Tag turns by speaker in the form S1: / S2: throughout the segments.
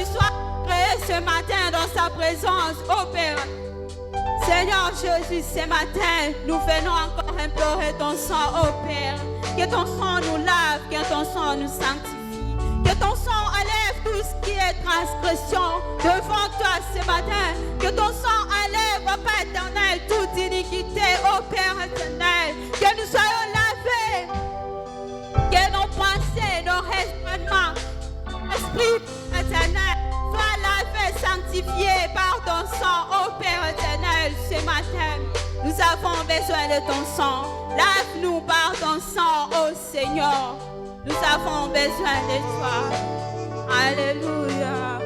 S1: tu sois créé ce matin dans sa présence, ô Père. Seigneur Jésus, ce matin, nous venons encore implorer ton sang, ô Père. Que ton sang nous lave, que ton sang nous sanctifie. Que ton sang enlève tout ce qui est transgression devant toi ce matin. Que ton sang enlève, Papa éternel, toute iniquité, ô Père éternel. Que nous soyons lavés. Que nos pensées, nos raisonnements, esprit éternel, soient lavés, sanctifiés par ton sang, ô Père éternel, ce matin. Nous avons besoin de ton sang. Lave-nous par ton sang, ô Seigneur. Nous avons besoin de toi. Alléluia.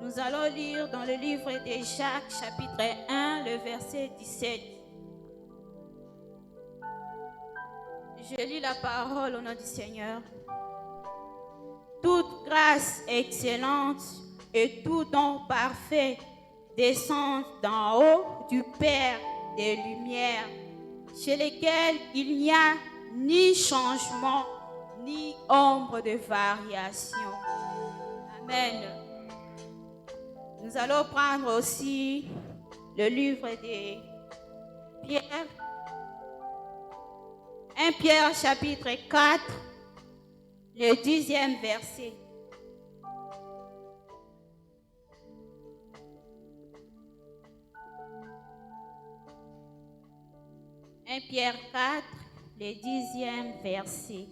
S1: Nous allons lire dans le livre de Jacques, chapitre 1, le verset 17. Je lis la parole au nom du Seigneur. Toute grâce excellente et tout don parfait descend d'en haut du Père des Lumières, chez lequel il n'y a ni changement, ni ombre de variation. Amen. Nous allons prendre aussi le livre de Pierre. 1 Pierre chapitre 4, le 10e verset. « 1 Pierre 4, le 10e verset.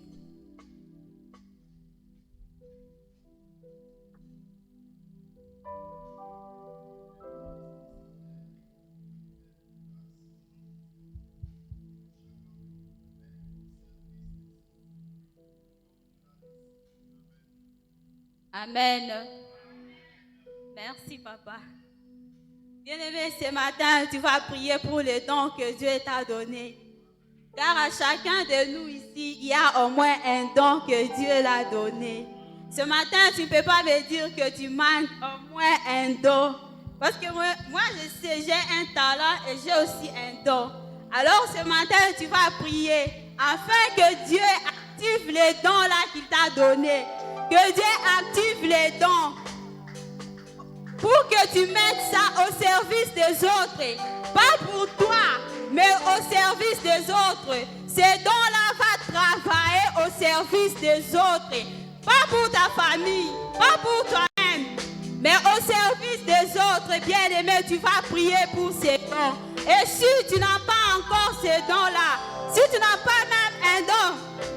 S1: Amen. Merci, papa. Bien-aimé, ce matin, tu vas prier pour les dons que Dieu t'a donnés. Car à chacun de nous ici, il y a au moins un don que Dieu l'a donné. Ce matin, tu ne peux pas me dire que tu manques au moins un don. Parce que moi, je sais, j'ai un talent et j'ai aussi un don. Alors ce matin, tu vas prier afin que Dieu active les dons là qu'il t'a donnés. Que Dieu active les dons pour que tu mettes ça au service des autres. Pas pour toi, mais au service des autres. Ces dons-là vont travailler au service des autres. Pas pour ta famille, pas pour toi-même, mais au service des autres. Bien-aimé, tu vas prier pour ces dons. Et si tu n'as pas encore ces dons-là, si tu n'as pas même un don,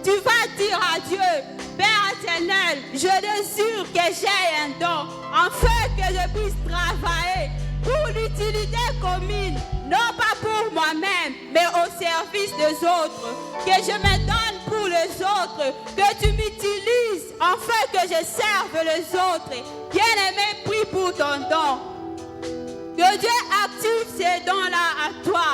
S1: tu vas dire à Dieu, Père éternel, je désire que j'ai un don, afin que je puisse travailler pour l'utilité commune, non pas pour moi-même, mais au service des autres. Que je me donne pour les autres, que tu m'utilises afin que je serve les autres. Bien-aimé, prie pour ton don. Que Dieu active ces dons-là à toi.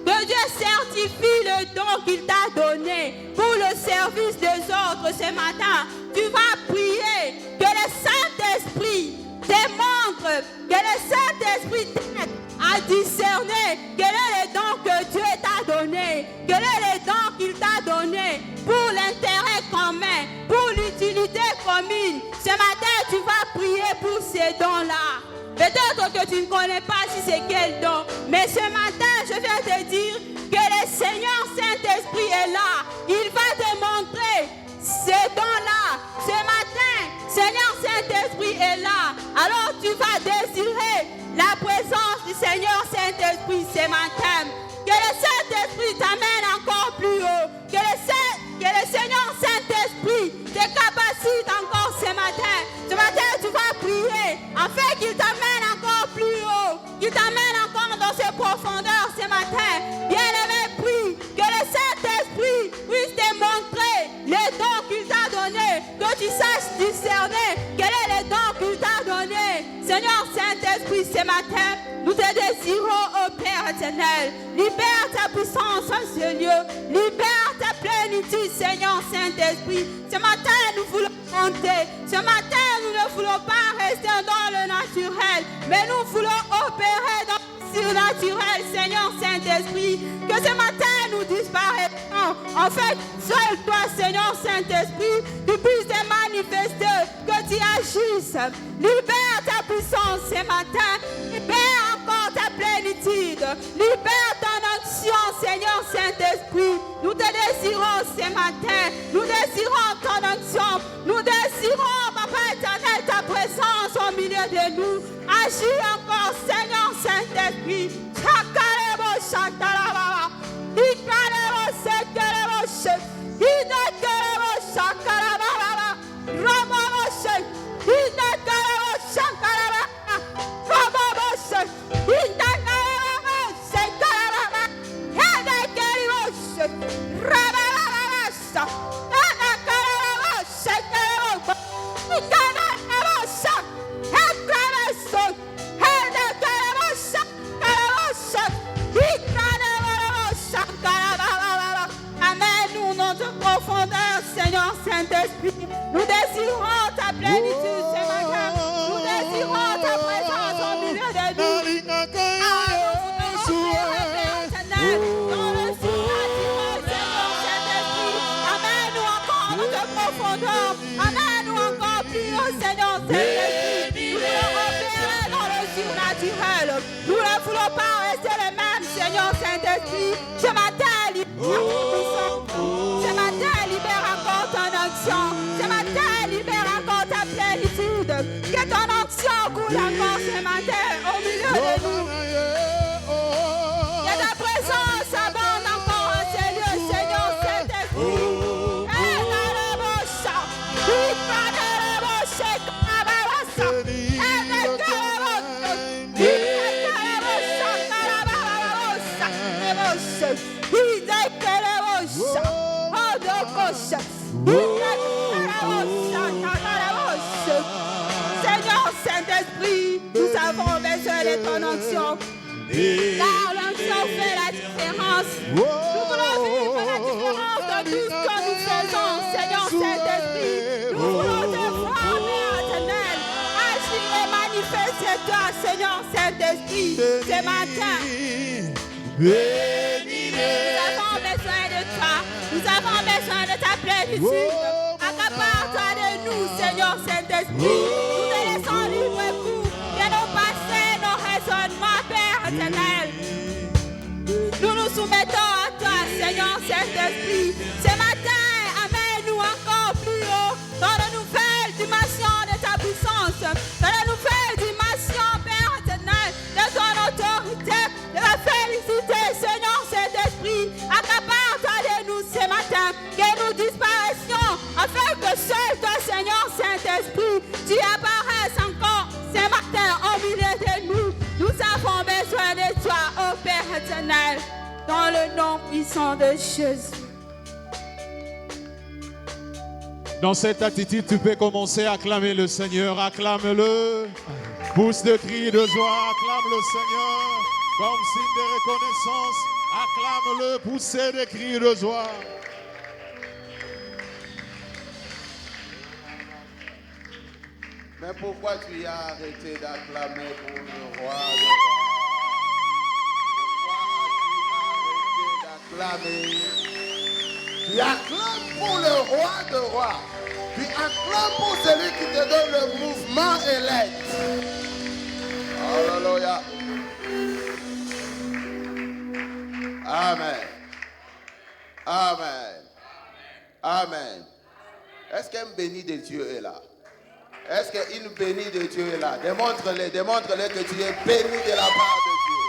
S1: Que Dieu certifie le don qu'il t'a donné pour le service des autres ce matin. Tu vas prier que le Saint-Esprit te montre, que le Saint-Esprit t'aide à discerner quel est le don que Dieu t'a donné, quel est le don qu'il t'a donné pour l'intérêt commun, pour l'utilité commune. Ce matin, tu vas prier pour ces dons-là. Peut-être que tu ne connais pas si c'est quel don, mais ce matin, je viens te dire que le Seigneur Saint-Esprit est là. Il va te montrer ces dons-là. Ce matin, Seigneur Saint-Esprit est là. Alors tu vas désirer la présence du Seigneur Saint-Esprit ce matin. Que le Saint-Esprit t'amène encore plus haut. Que le Seigneur Saint-Esprit te capacite encore ce matin. Ce matin, tu vas prier afin qu'il t'amène encore plus haut. Qu'il t'amène encore dans ses profondeurs ce matin. Bien-aimé, prie que le Saint-Esprit puisse te montrer les dons qu'il t'a donnés. Que tu saches discerner quel est le don qu'il t'a donné. Seigneur Saint-Esprit, ce matin, nous te désirons, ô Père éternel. Libère ta puissance en ce lieu. Libère ta plénitude, Seigneur Saint-Esprit. Ce matin, nous voulons monter. Ce matin, nous ne voulons pas rester dans le naturel, mais nous voulons opérer dans le surnaturel, Seigneur Saint-Esprit. Que ce matin, nous disparaissons. En fait, seul toi, Seigneur Saint-Esprit, tu puisses te manifester, que tu agisses. Libère ta puissance ce matin. Libère encore ta plénitude. Libère ton onction, Seigneur Saint-Esprit. Nous te désirons ce matin. Nous désirons ton onction. Nous désirons, Papa éternel, ta présence au milieu de nous. Agis encore, Seigneur Saint-Esprit. Chakarebo, chakarababa. Ikarebo, sekarebo, shek. Idakarebo, chakarababa. Ramabo, shek. Idakarebo, chakarababa. Ramabo, shek. Idakarebo, sekarababa. Idakarebo, shek. Ramababa, shek. Idakarebo, sekarababa. Idakarebo, shek. Idakarebo, shek. Idakarebo, shek. Idakarebo, shek. Amène-nous notre profondeur, Seigneur Saint-Esprit. Nous désirons ta plénitude ce matin. Nous désirons ta présence au milieu de nous. Dans le surnaturel, Seigneur Saint-Esprit. Amène-nous encore notre profondeur. Amène-nous encore plus haut, Seigneur Saint-Esprit. Nous voulons opérer dans le surnaturel. Nous ne voulons pas rester les mêmes, Seigneur Saint-Esprit. Ce matin, libère ta puissance. Ce matin, libère encore ton onction. Ce matin, libère encore ta plénitude. Que ton onction coule encore ce matin au milieu de nous. Que ta présence abonde encore en ces lieux, Seigneur Saint-Esprit. Seigneur Saint-Esprit, nous avons besoin de ton onction. Car l'onction fait la différence. Nous voulons vivre la différence de tout ce que nous faisons, Seigneur Saint-Esprit. Nous voulons te voir, Père éternel. Agis et manifeste-toi, Seigneur Saint-Esprit, ce matin. Nous avons besoin de toi. Nous avons besoin de ta plénitude. Accapare-toi de nous. nous, Seigneur Saint-Esprit. Nous te laissons libre cours de nos passés, nos raisonnements, Père éternel. Nous nous soumettons à toi, Seigneur Saint-Esprit. Ce matin, amène-nous encore plus haut dans la nouvelle dimension de ta puissance, dans la nouvelle dimension, Père éternel, de ton autorité, de la félicité, Seigneur Saint-Esprit. Accapare-toi de nous ce matin, que nous disparaissions, afin que seul toi, Seigneur Saint-Esprit, tu apparaisses encore ce matin au milieu de nous. Nous avons besoin de toi, ô Père éternel, dans le nom puissant de Jésus.
S2: Dans cette attitude, tu peux commencer à acclamer le Seigneur. Acclame-le. Pousse de cris de joie. Acclame le Seigneur. Comme signe de reconnaissance. Acclame-le. Poussez des cris de joie.
S3: Mais pourquoi tu as arrêté d'acclamer pour le roi des rois? Pourquoi as-tu arrêté d'acclamer? Tu acclames pour le roi des rois. Tu acclames pour celui qui te donne le mouvement et l'aide. Alléluia. Amen. Amen. Amen. Est-ce qu'un béni de Dieu est là? Est-ce qu'une bénie de Dieu est là? Démontre-le que tu es béni de la part de Dieu.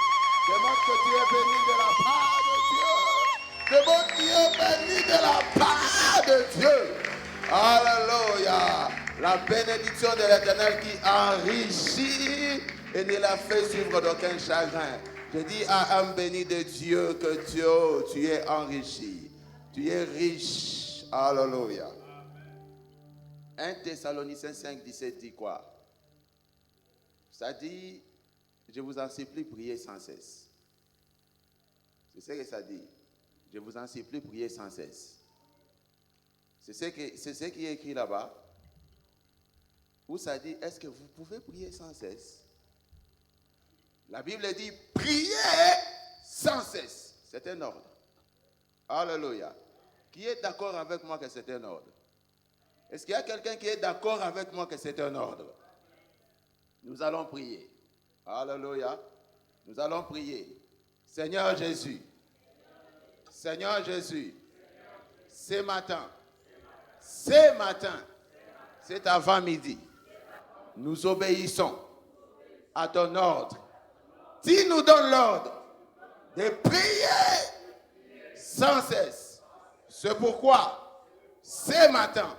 S3: Démontre que tu es béni de la part de Dieu. Démontre que tu es béni de la part de Dieu. Alléluia. La bénédiction de l'Éternel qui enrichit et ne la fait suivre d'aucun chagrin. Je dis à un béni de Dieu que Dieu, tu es enrichi. Tu es riche. Alléluia. 1 Thessaloniciens 5, 17 dit quoi? Ça dit, je vous en supplie, priez sans cesse. C'est ce que ça dit. Je vous en supplie, priez sans cesse. C'est ce qui est écrit là-bas. Où ça dit, est-ce que vous pouvez prier sans cesse? La Bible dit, priez sans cesse. C'est un ordre. Alléluia. Qui est d'accord avec moi que c'est un ordre? Est-ce qu'il y a quelqu'un qui est d'accord avec moi que c'est un ordre? Nous allons prier. Alléluia. Nous allons prier. Seigneur Jésus. Seigneur Jésus. Ce matin, c'est avant midi, nous obéissons à ton ordre. Tu nous donnes l'ordre de prier sans cesse. C'est pourquoi, ce matin,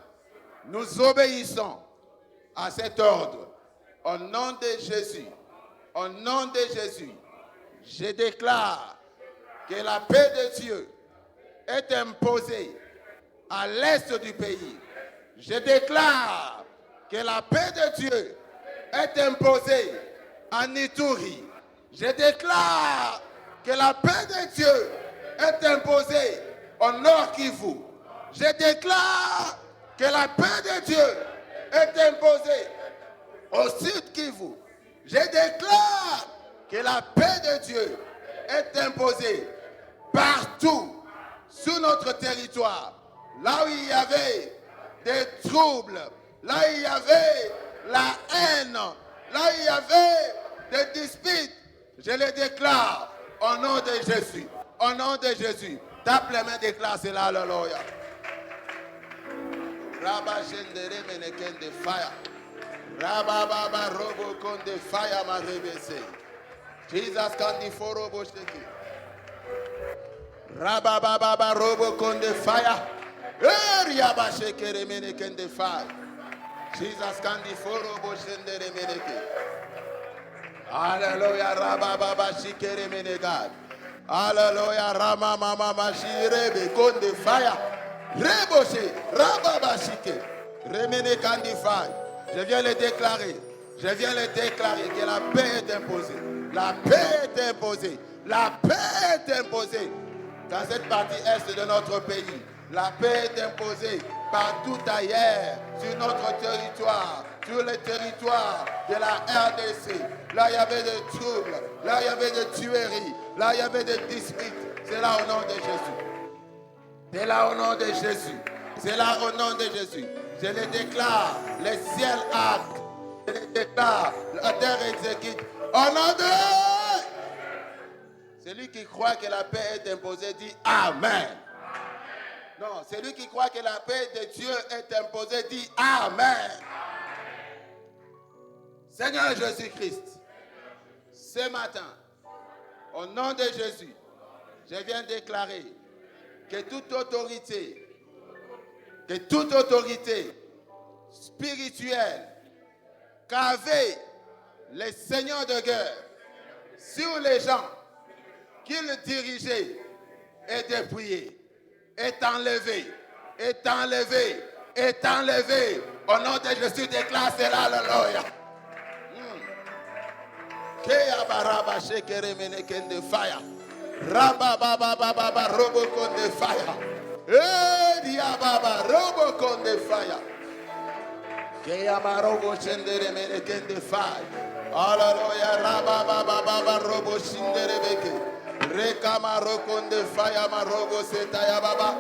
S3: nous obéissons à cet ordre. Au nom de Jésus, au nom de Jésus, je déclare que la paix de Dieu est imposée à l'est du pays. Je déclare que la paix de Dieu est imposée en Ituri. Je déclare que la paix de Dieu est imposée au Nord Kivu. Je déclare que la paix de Dieu est imposée au Sud Kivu. Je déclare que la paix de Dieu est imposée partout sur notre territoire. Là où il y avait des troubles, là où il y avait la haine, là où il y avait des disputes, je les déclare au nom de Jésus. Au nom de Jésus. Tape les mains, déclare cela, alléluia. Rabba Gendere Meneken de fire. Rabba Baba Robo Kon de fire ma rebese. Jesus Kandi Forobo Sheki. Rabba Baba Robo Kon de fire. Riaba Shekere Meneken de fire. Jesus Kandi Forobo Shendere Meneke. Alléluia Rabba Baba Shikere Menegad. Alléluia Rama Mama Mashirebe Kon de fire. Reboshe, Rababashike, Remene Kandifai. Je viens le déclarer que la paix est imposée. La paix est imposée. La paix est imposée dans cette partie est de notre pays. La paix est imposée partout ailleurs sur notre territoire, sur le territoire de la RDC. Là, il y avait des troubles, là, il y avait des tueries, là, il y avait des disputes. C'est là au nom de Jésus. C'est là au nom de Jésus. C'est là au nom de Jésus. Je les déclare, les ciels actent. Je les déclare, la terre exécute. Au nom de... Celui qui croit que la paix est imposée dit Amen. Non, celui qui croit que la paix de Dieu est imposée dit Amen. Seigneur Jésus-Christ, ce matin, au nom de Jésus, je viens déclarer que toute autorité spirituelle qu'avait les seigneurs de guerre sur les gens qu'ils dirigeaient est dépouillée, est enlevée. Au nom de Jésus, déclare cela, alléluia. Fire. Rababa Robocon de fire. Diababa Robocon de fire. Keamarobo Chendere Meneken de fire. Alléluia. Rababa Robo Shinderebeke. Rekamarokon de fire. Marobo Setaya Baba.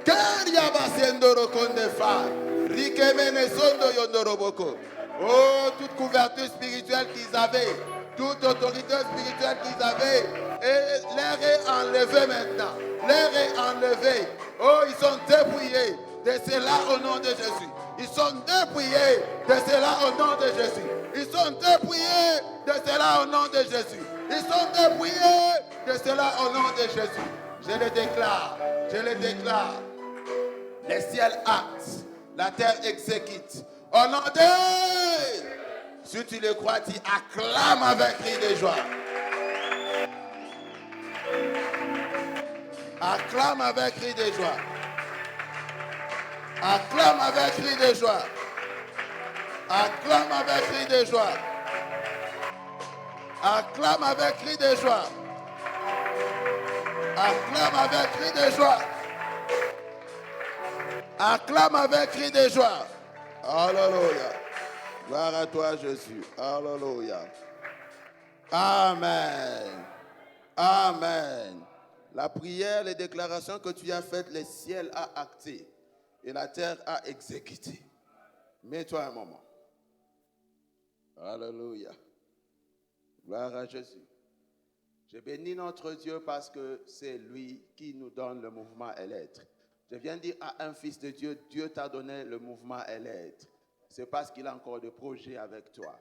S3: Kariaba Sendorokon de fire. Rikemene Sondo Yondoroboko. Oh, toute couverture spirituelle qu'ils avaient, toute autorité spirituelle qu'ils avaient, et l'air est enlevé maintenant. L'air est enlevé. Oh, ils sont dépouillés de cela au nom de Jésus. Ils sont dépouillés de cela au nom de Jésus. Ils sont dépouillés de cela au nom de Jésus. Ils sont dépouillés de cela au nom de Jésus. Je le déclare. Les ciels actent, la terre exécute. Au nom de... Si tu le crois, tu acclames avec cri de joie. Acclame avec cri de joie. Acclame avec cri de joie. Acclame avec cri de joie. Acclame avec cri de joie. Acclame avec cri de joie. Acclame avec cri de joie. Alléluia. Gloire à toi, Jésus. Alléluia. Amen. Amen. La prière, les déclarations que tu as faites, les ciels a acté et la terre a exécuté. Mets-toi un moment. Alléluia. Gloire à Jésus. Je bénis notre Dieu parce que c'est lui qui nous donne le mouvement et l'être. Je viens dire à un fils de Dieu, Dieu t'a donné le mouvement et l'être. C'est parce qu'il a encore des projets avec toi.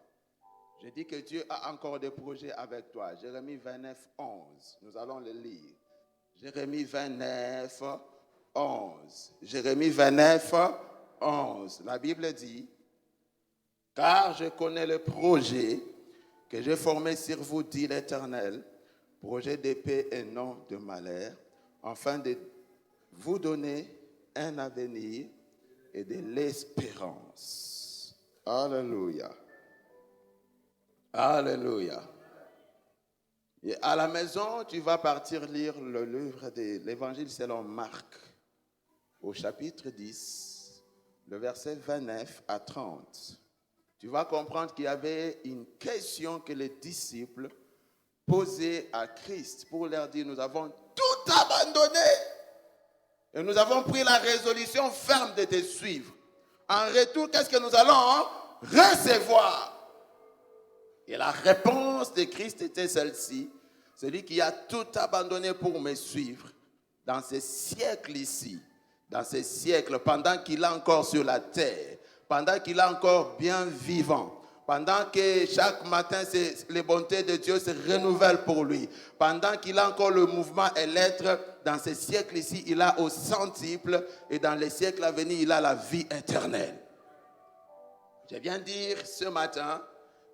S3: Je dis que Dieu a encore des projets avec toi. Jérémie 29, 11. Nous allons le lire. Jérémie 29, 11. Jérémie 29, 11. La Bible dit, « Car je connais le projet que j'ai formé sur vous, dit l'Éternel, projet de paix et non de malheur, afin de vous donner un avenir et de l'espérance. » Alléluia. Alléluia. Et à la maison, tu vas partir lire le livre de l'Évangile selon Marc, au chapitre 10, le verset 29 à 30. Tu vas comprendre qu'il y avait une question que les disciples posaient à Christ pour leur dire, nous avons tout abandonné et nous avons pris la résolution ferme de te suivre. En retour, qu'est-ce que nous allons recevoir? Et la réponse de Christ était celle-ci. Celui qui a tout abandonné pour me suivre dans ces siècles ici, dans ces siècles, pendant qu'il est encore sur la terre, pendant qu'il est encore bien vivant, pendant que chaque matin, les bontés de Dieu se renouvellent pour lui, pendant qu'il a encore le mouvement et l'être, dans ces siècles ici, il a au centuple, et dans les siècles à venir, il a la vie éternelle. Je viens dire ce matin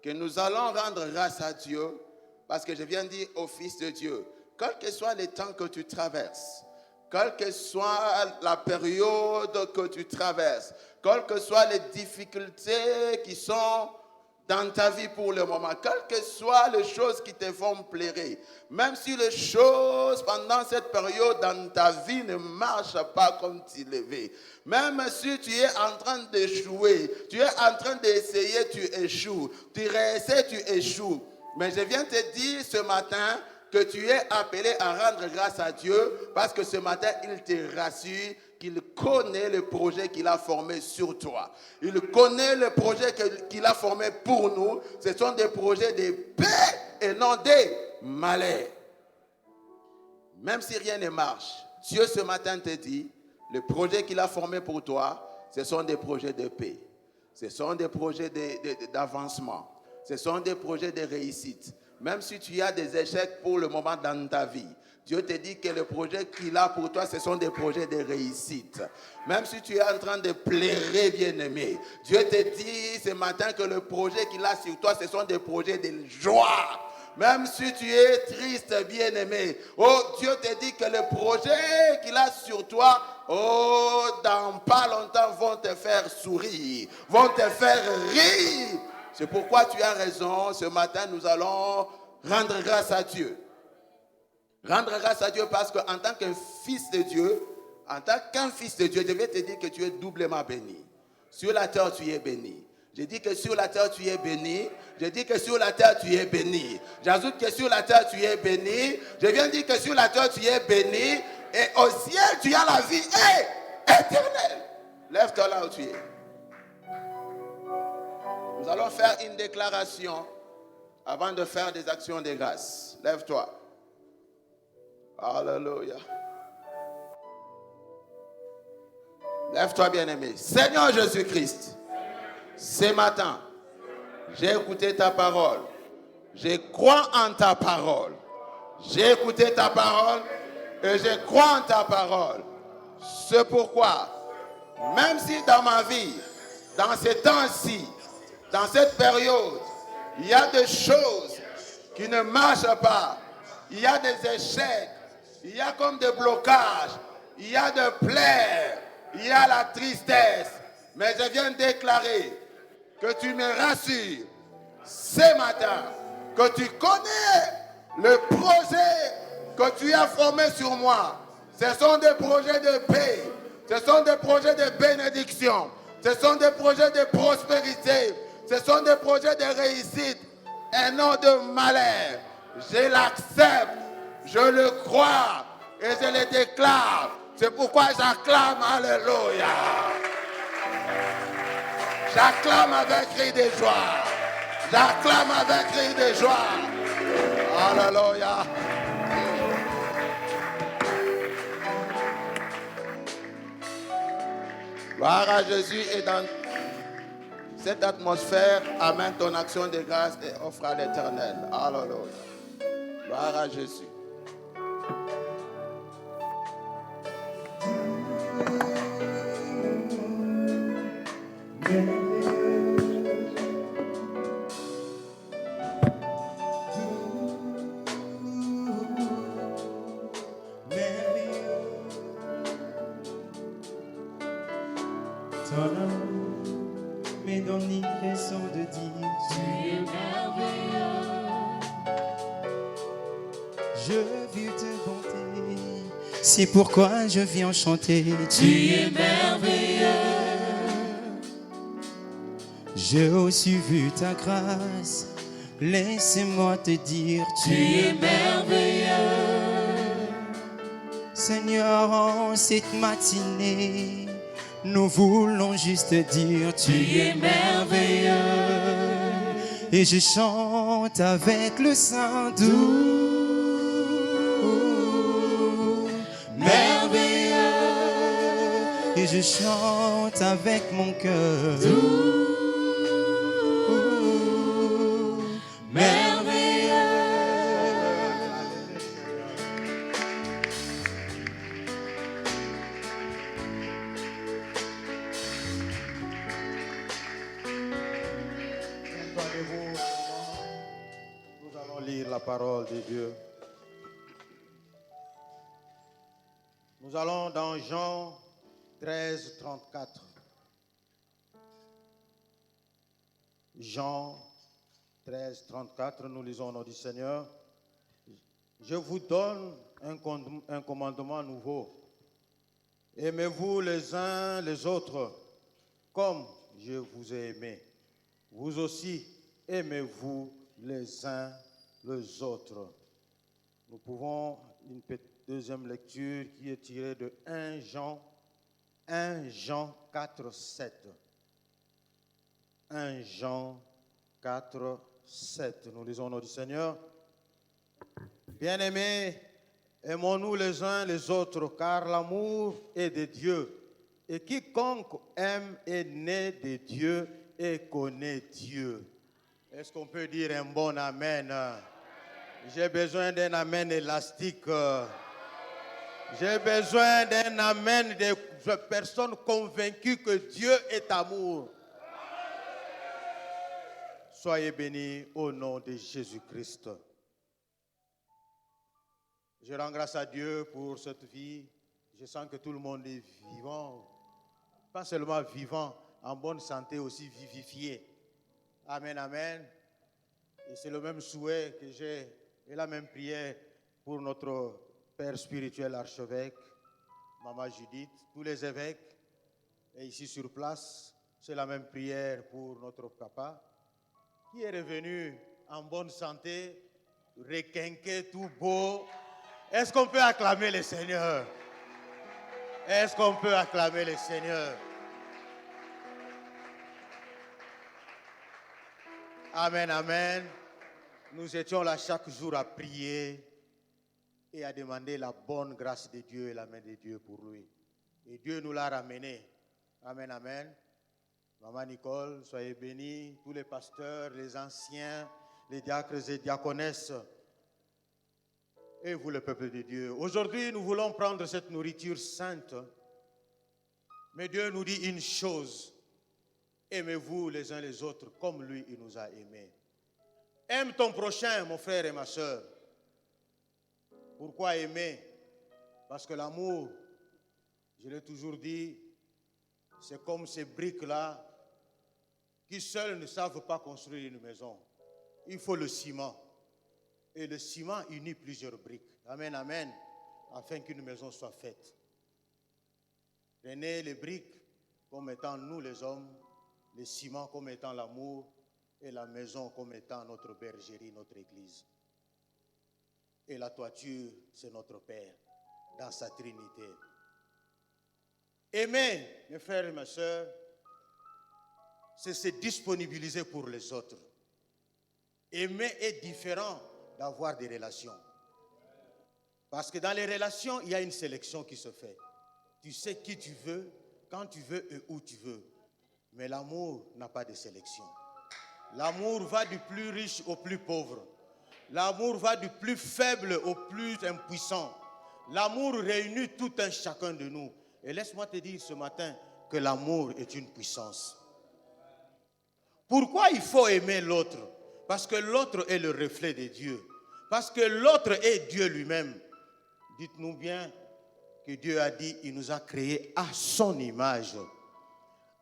S3: que nous allons rendre grâce à Dieu, parce que je viens dire au Fils de Dieu, quel que soit les temps que tu traverses, quelle que soit la période que tu traverses, quelles que soient les difficultés qui sont dans ta vie pour le moment, quelles que soient les choses qui te font pleurer, même si les choses pendant cette période dans ta vie ne marchent pas comme tu le veux, même si tu es en train d'échouer, tu es en train d'essayer, tu échoues, tu réessaies, tu échoues. Mais je viens te dire ce matin que tu es appelé à rendre grâce à Dieu parce que ce matin, il te rassure qu'il connaît le projet qu'il a formé sur toi. Il connaît le projet qu'il a formé pour nous. Ce sont des projets de paix et non des malheurs. Même si rien ne marche, Dieu ce matin te dit, le projet qu'il a formé pour toi, ce sont des projets de paix. Ce sont des projets d'avancement. Ce sont des projets de réussite. Même si tu as des échecs pour le moment dans ta vie, Dieu te dit que le projet qu'il a pour toi, ce sont des projets de réussite. Même si tu es en train de pleurer, bien-aimé, Dieu te dit ce matin que le projet qu'il a sur toi, ce sont des projets de joie. Même si tu es triste, bien-aimé, oh, Dieu te dit que le projet qu'il a sur toi, oh, dans pas longtemps, vont te faire sourire, vont te faire rire. C'est pourquoi tu as raison. Ce matin, nous allons rendre grâce à Dieu. Rendre grâce à Dieu parce qu'en tant qu'un fils de Dieu, en tant qu'un fils de Dieu, je vais te dire que tu es doublement béni. Sur la terre, tu es béni. Je dis que sur la terre, tu es béni. Je dis que sur la terre, tu es béni. J'ajoute que sur la terre, tu es béni. Je viens dire que sur la terre, tu es béni. Et au ciel, tu as la vie éternelle. Lève-toi là où tu es. Nous allons faire une déclaration avant de faire des actions de grâce. Lève-toi. Alléluia. Lève-toi, bien-aimé. Seigneur Jésus-Christ, ce matin, j'ai écouté ta parole. Je crois en ta parole. J'ai écouté ta parole et je crois en ta parole. C'est pourquoi, même si dans ma vie, dans ces temps-ci, dans cette période, il y a des choses qui ne marchent pas, il y a des échecs, il y a comme des blocages, il y a des plaies, il y a la tristesse. Mais je viens déclarer que tu me rassures ce matin, que tu connais le projet que tu as formé sur moi. Ce sont des projets de paix, ce sont des projets de bénédiction, ce sont des projets de prospérité, ce sont des projets de réussite et non de malheur. Je l'accepte, je le crois et je le déclare. C'est pourquoi j'acclame Alléluia. J'acclame avec cri de joie. J'acclame avec cri de joie. Alléluia. Gloire à Jésus et dans cette atmosphère, amène ton action de grâce et offre à l'Éternel. Alléluia. Gloire à Jésus.
S4: Ton amour me donne une raison de dire tu es merveilleux. Je vis tes bontés, c'est pourquoi je viens chanter. Tu es merveilleux. J'ai aussi vu ta grâce, laisse-moi te dire tu es merveilleux. Seigneur, en cette matinée, nous voulons juste dire tu es merveilleux. Et je chante avec le sein doux. Merveilleux. Et je chante avec mon cœur. Merveilleux.
S5: Nous allons lire la parole de Dieu. Nous allons dans Jean 13, 34. Jean 13, 34, nous lisons au nom du Seigneur. Je vous donne un commandement nouveau. Aimez-vous les uns les autres comme je vous ai aimé. Vous aussi, aimez-vous les uns les autres. Nous pouvons une deuxième lecture qui est tirée de 1 Jean 1 Jean 4, 7. 1 Jean 4, 7. Nous lisons au nom du Seigneur. Bien-aimés, aimons-nous les uns les autres, car l'amour est de Dieu. Et quiconque aime est né de Dieu et connaît Dieu. Est-ce qu'on peut dire un bon amen? J'ai besoin d'un amen élastique. J'ai besoin d'un amen de personnes convaincues que Dieu est amour. Soyez bénis au nom de Jésus-Christ. Je rends grâce à Dieu pour cette vie. Je sens que tout le monde est vivant. Pas seulement vivant, en bonne santé, aussi vivifié. Amen, amen. Et c'est le même souhait que j'ai et la même prière pour notre Père spirituel archevêque, Maman Judith, tous les évêques. Et ici sur place, c'est la même prière pour notre papa, qui est revenu en bonne santé, requinqué, tout beau. Est-ce qu'on peut acclamer le Seigneur? Est-ce qu'on peut acclamer le Seigneur? Amen, amen. Nous étions là chaque jour à prier et à demander la bonne grâce de Dieu et la main de Dieu pour lui. Et Dieu nous l'a ramené. Amen, amen. Maman Nicole, soyez bénis. Tous les pasteurs, les anciens, les diacres et diaconesses. Et vous, le peuple de Dieu. Aujourd'hui, nous voulons prendre cette nourriture sainte. Mais Dieu nous dit une chose. Aimez-vous les uns les autres comme lui, il nous a aimés. Aime ton prochain, mon frère et ma soeur. Pourquoi aimer? Parce que l'amour, je l'ai toujours dit, c'est comme ces briques-là qui seules ne savent pas construire une maison. Il faut le ciment. Et le ciment unit plusieurs briques. Amen, amen. Afin qu'une maison soit faite. Prenez les briques comme étant nous les hommes, le ciment comme étant l'amour et la maison comme étant notre bergerie, notre église. Et la toiture, c'est notre Père dans sa Trinité. Aimer, mes frères et mes sœurs, c'est se disponibiliser pour les autres. Aimer est différent d'avoir des relations. Parce que dans les relations, il y a une sélection qui se fait. Tu sais qui tu veux, quand tu veux et où tu veux. Mais l'amour n'a pas de sélection. L'amour va du plus riche au plus pauvre. L'amour va du plus faible au plus impuissant. L'amour réunit tout un chacun de nous. Et laisse-moi te dire ce matin que l'amour est une puissance. Pourquoi il faut aimer l'autre? Parce que l'autre est le reflet de Dieu. Parce que l'autre est Dieu lui-même. Dites-nous bien que Dieu a dit, il nous a créés à son image.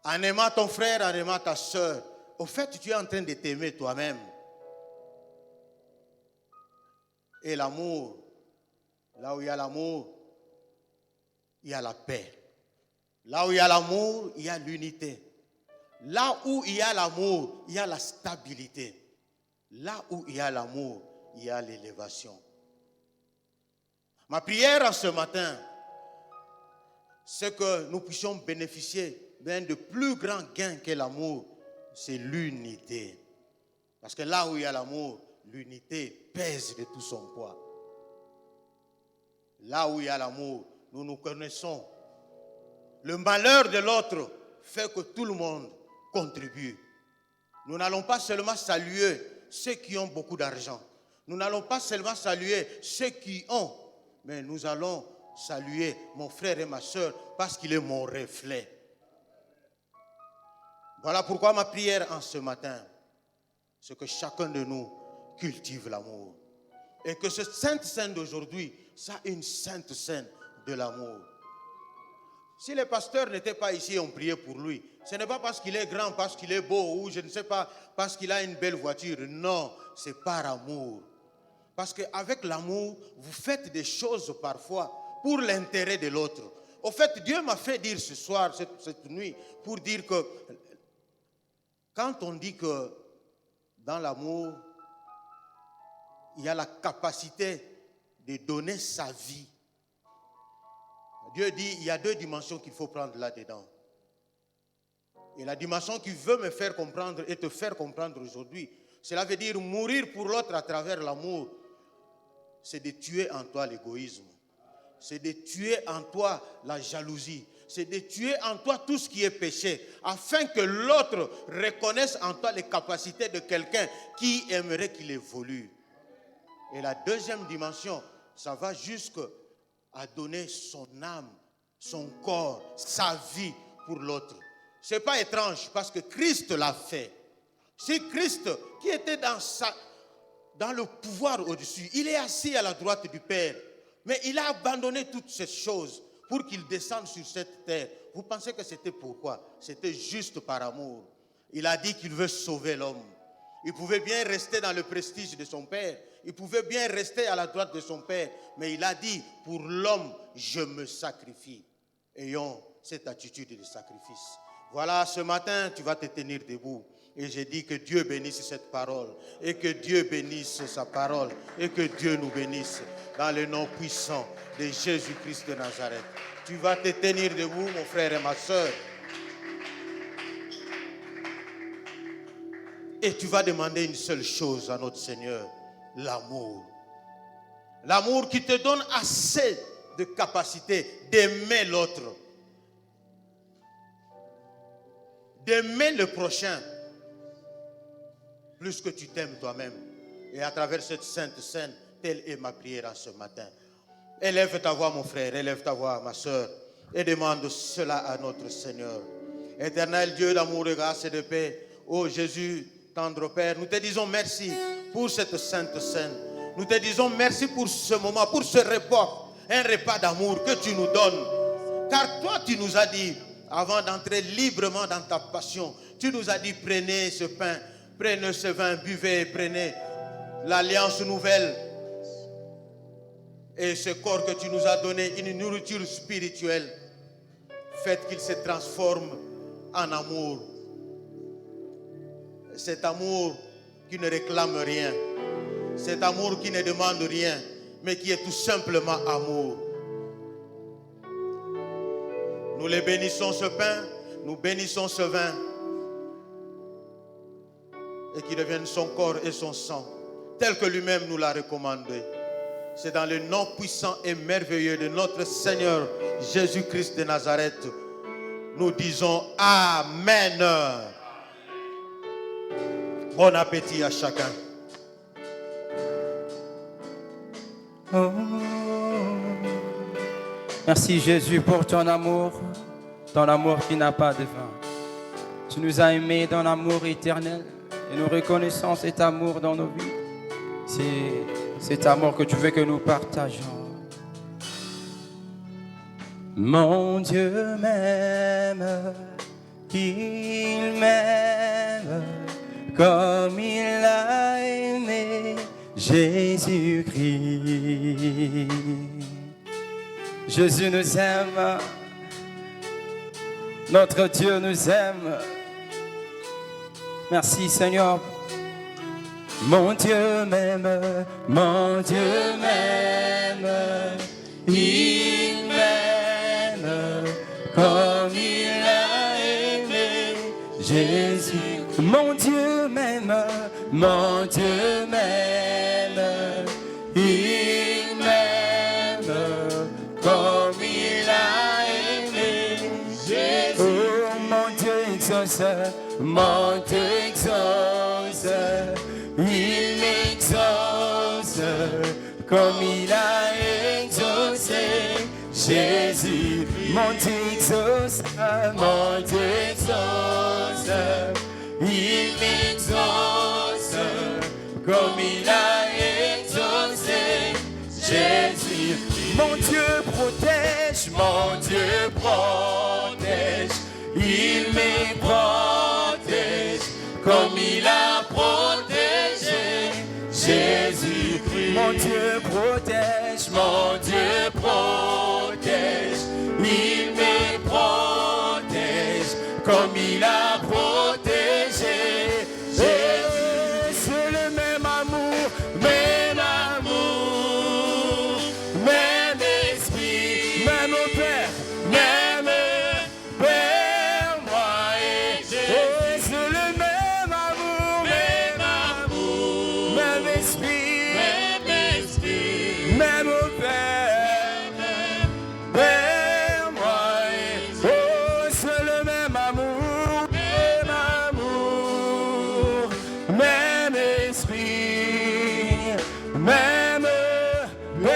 S5: En aimant ton frère, en aimant ta soeur, au fait, tu es en train de t'aimer toi-même. Et l'amour, là où il y a l'amour, il y a la paix. Là où il y a l'amour, il y a l'unité. Là où il y a l'amour, il y a la stabilité. Là où il y a l'amour, il y a l'élévation. Ma prière en ce matin, c'est que nous puissions bénéficier d'un de plus grands gains que l'amour, c'est l'unité. Parce que là où il y a l'amour, l'unité pèse de tout son poids. Là où il y a l'amour, nous nous connaissons. Le malheur de l'autre fait que tout le monde contribue. Nous n'allons pas seulement saluer ceux qui ont beaucoup d'argent. Nous n'allons pas seulement saluer ceux qui ont, mais nous allons saluer mon frère et ma soeur parce qu'il est mon reflet. Voilà pourquoi ma prière en ce matin, c'est que chacun de nous cultive l'amour. Et que cette sainte scène d'aujourd'hui, ça une sainte scène de l'amour. Si le pasteur n'était pas ici, on priait pour lui. Ce n'est pas parce qu'il est grand, parce qu'il est beau, ou je ne sais pas, parce qu'il a une belle voiture. Non, c'est par amour. Parce qu'avec l'amour, vous faites des choses parfois pour l'intérêt de l'autre. Au fait, Dieu m'a fait dire ce soir, cette nuit, pour dire que quand on dit que dans l'amour, il y a la capacité de donner sa vie. Dieu dit, il y a 2 dimensions qu'il faut prendre là-dedans. Et la dimension qu'il veut me faire comprendre et te faire comprendre aujourd'hui, cela veut dire mourir pour l'autre à travers l'amour. C'est de tuer en toi l'égoïsme. C'est de tuer en toi la jalousie. C'est de tuer en toi tout ce qui est péché, afin que l'autre reconnaisse en toi les capacités de quelqu'un qui aimerait qu'il évolue. Et la deuxième dimension, ça va jusqu'à donner son âme, son corps, sa vie pour l'autre. Ce n'est pas étrange parce que Christ l'a fait. C'est Christ qui était dans le pouvoir au-dessus. Il est assis à la droite du Père. Mais il a abandonné toutes ces choses pour qu'il descende sur cette terre. Vous pensez que c'était pourquoi? C'était juste par amour. Il a dit qu'il veut sauver l'homme. Il pouvait bien rester dans le prestige de son Père. Il pouvait bien rester à la droite de son Père. Mais il a dit, pour l'homme, je me sacrifie. Ayons cette attitude de sacrifice. Voilà, ce matin, tu vas te tenir debout. Et j'ai dit que Dieu bénisse cette parole. Et que Dieu bénisse sa parole. Et que Dieu nous bénisse dans le nom puissant de Jésus-Christ de Nazareth. Tu vas te tenir debout, mon frère et ma soeur. Et tu vas demander une seule chose à notre Seigneur, l'amour. L'amour qui te donne assez de capacité d'aimer l'autre. D'aimer le prochain plus que tu t'aimes toi-même. Et à travers cette sainte scène, telle est ma prière en ce matin. Élève ta voix, mon frère, élève ta voix, ma soeur, et demande cela à notre Seigneur. Éternel Dieu d'amour, de grâce et de paix, ô Jésus, tendre Père, nous te disons merci pour cette sainte scène. Nous te disons merci pour ce moment, pour ce repas, un repas d'amour que tu nous donnes. Car toi, tu nous as dit, avant d'entrer librement dans ta passion, tu nous as dit, prenez ce pain, prenez ce vin, buvez, prenez l'alliance nouvelle. Et ce corps que tu nous as donné, une nourriture spirituelle, faites qu'il se transforme en amour. Cet amour qui ne réclame rien, cet amour qui ne demande rien, mais qui est tout simplement amour. Nous les bénissons ce pain, nous bénissons ce vin, et qui devienne son corps et son sang, tel que lui-même nous l'a recommandé. C'est dans le nom puissant et merveilleux de notre Seigneur Jésus-Christ de Nazareth, nous disons Amen. Bon appétit à chacun.
S4: Oh. Merci Jésus pour ton amour qui n'a pas de fin. Tu nous as aimés dans l'amour éternel et nous reconnaissons cet amour dans nos vies. C'est cet amour que tu veux que nous partageons. Mon Dieu m'aime, il m'aime comme il a aimé Jésus-Christ. Jésus nous aime, notre Dieu nous aime. Merci Seigneur. Mon Dieu m'aime, mon Dieu m'aime, il m'aime comme il a aimé Jésus. Mon Dieu m'aime, mon Dieu m'aime, il m'aime comme il a aimé Jésus. Oh, mon Dieu exauce, mon Dieu exauce. Il m'exauce comme il a exaucé Jésus. Mon Dieu exauce, mon Dieu exauce. Il m'exauce comme il a exaucé Jésus. Mon Dieu protège, mon Dieu protège. Il me protège comme il a protégé Jésus-Christ. Mon Dieu protège, mon Dieu protège. Il me protège comme il a protégé Jésus. C'est le même amour, même esprit, même Père, esprit, même moi,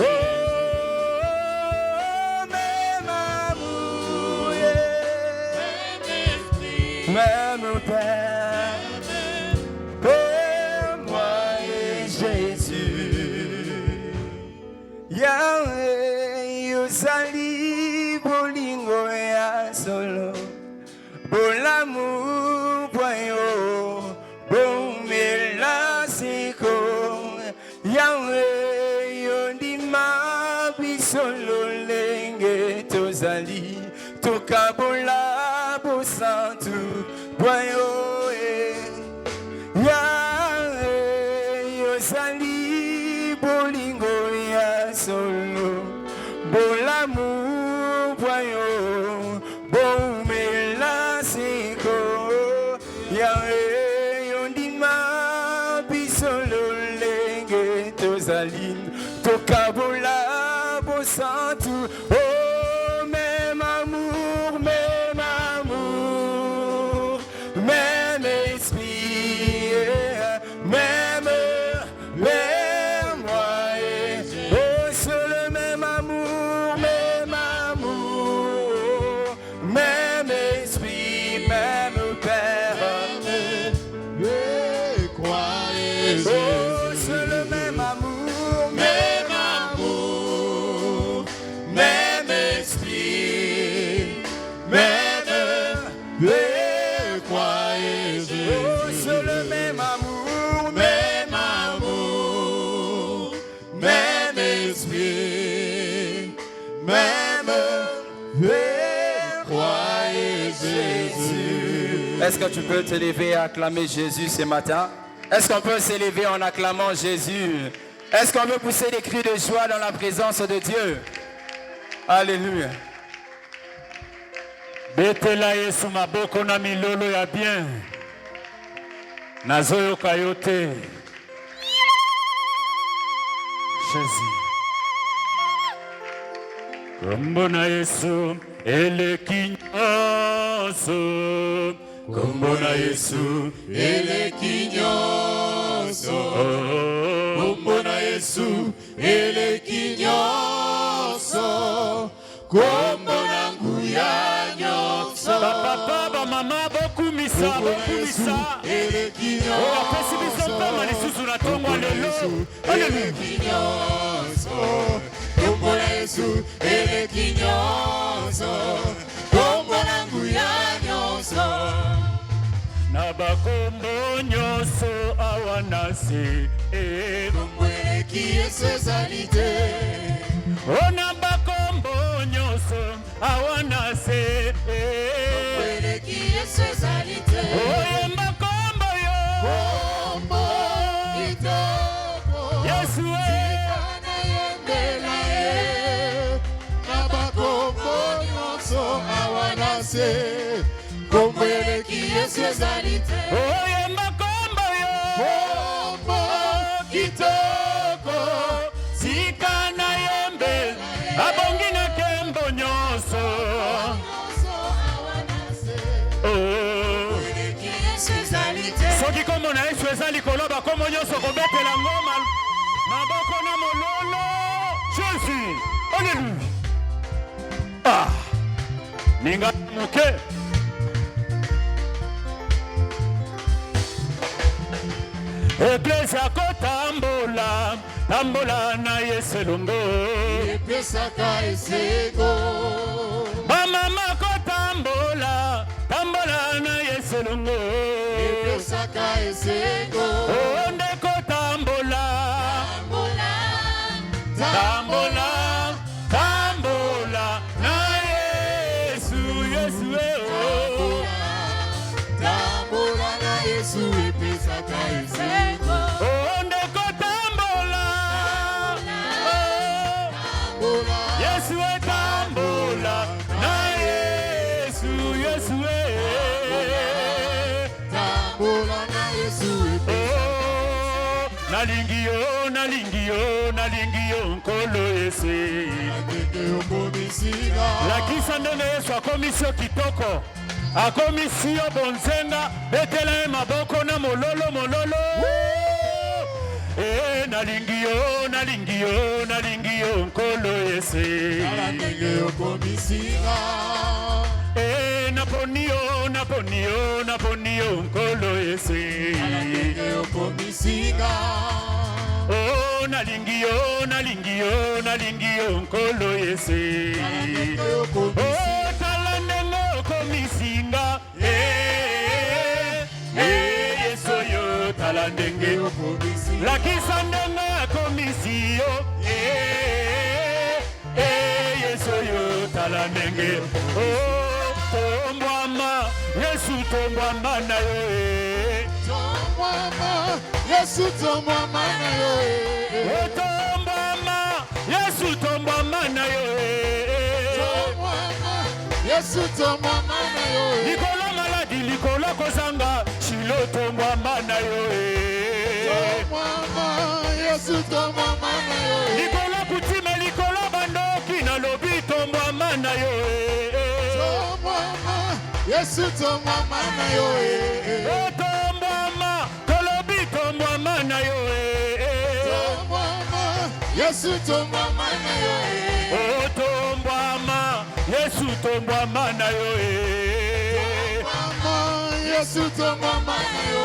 S4: oh, même amour, même Père, Père, moi et Jésus. Yahweh, yosali bolingo ya solo, bolamu boyo, bomela siko. Yahweh, yondima bisolo lenge tozali, tokabola bosantu boyo. Yahweh, yosali bolingo ya solo, bolamu boyo, bomela siko. Yahweh, yondima bisolo lenge tozali, tokabola bosantu. Oh, même amour, même amour, même esprit, même moi. Oh, c'est le même amour, même esprit, même Père.
S2: Croyez
S4: Oh, c'est le même amour, même esprit, même
S2: croyez
S4: oh, c'est le même amour,
S2: même amour, même esprit, même croyez Jésus.
S4: Est-ce que tu peux te lever et acclamer Jésus ce matin? Est-ce qu'on peut s'élever en acclamant Jésus? Est-ce qu'on peut pousser des cris de joie dans la présence de Dieu? Alléluia.
S6: Betela Yesu maboko na milolo ya bien. Nazoyoka yote. Jésus. Kombo na Yesu eleki nyonso.
S2: Kombo na Yesu eleki nyonso. Kombo na Yesu eleki nyonso. Kombo na nguya nyonso.
S6: Papa, ba mama, bokumisa.
S2: eleki nyonso.
S6: Oh, apesi biso mpema lisusu na tongo lelo.
S2: Eleki nyonso. Kombo na Yesu eleki nyonso. Kombo na nguya nyonso.
S6: Na bakombo nyonso awanase.
S2: Kombo eleki Yesu ezali te.
S6: Oh, na bakombo nyonso awanase.
S2: Kombo eleki Yesu ezali te.
S6: Oh, yemba kombo yo.
S2: Kombo kitoko.
S6: Yesu
S2: Sikana yembela ye. Na bakombo nyonso awanase. Kombo eleki Yesu ezali te.
S6: oh, yemba kombo yo.
S2: Kombo kitoko.
S6: Sikana yembe abongi na kembo nyonso. Oh, soki kombo na Yesu eza likolo bakombo nyonso kobetela ngoma maboko na mololo. Jésus, alléluia. Ah, ninga moke. Eglise kotambola, tambola na Yesu elongo.
S2: Epesaka esego.
S6: Mama kotambola, tambola na Yesu elongo.
S2: Epesaka esego.
S6: Onde kotambola, tambola, tambola na Yesu, Yesu oh.
S2: Tambola na Yesu epesaka esego.
S6: Onde kotambola,
S2: Tambola.
S6: Yesu tambola na Yesu, Yesu
S2: Tambola na Yesu epesaka.
S6: Nalingi yo nkolo Yesu.
S2: Ndenge okomisina.
S6: Lakisa ndenge Yesu akomisio kitoko. akomisi yo bonzenga betela ye maboko na mololo mololo nalingi yo nalingi yo nalingi yo nkolo yese
S2: ndenge okomisinga
S6: naponi yo naponi yo naponi yo nkolo yese
S2: ndenge okomisinga
S6: oh nalingi yo nalingi yo nalingi yo nkolo yese oh tala ndenge okomisinga yeso yo tala ndenge lakisa ndenge akomisi yo yeso yo tala ndenge tombwama yesu tombwama na yo
S2: tombwama yesu tombwama na yo
S6: tombwama yesu tombwama na yo
S2: tombwama yesu tombwama na yo
S6: likolo maladi likolo kozanga shilo tombwama na yo
S2: tombwama yesu tombwama na yo
S6: likolo kutima likolo bandoki na lobi tombwama na yo
S2: tombwama yesu tombwama na yo
S6: tombwama tolobi tombwama na yo
S2: tombwama yesu tombwama na yo
S6: tombwama yesu tombwama na yo
S2: tombwama yesu tombwama na yo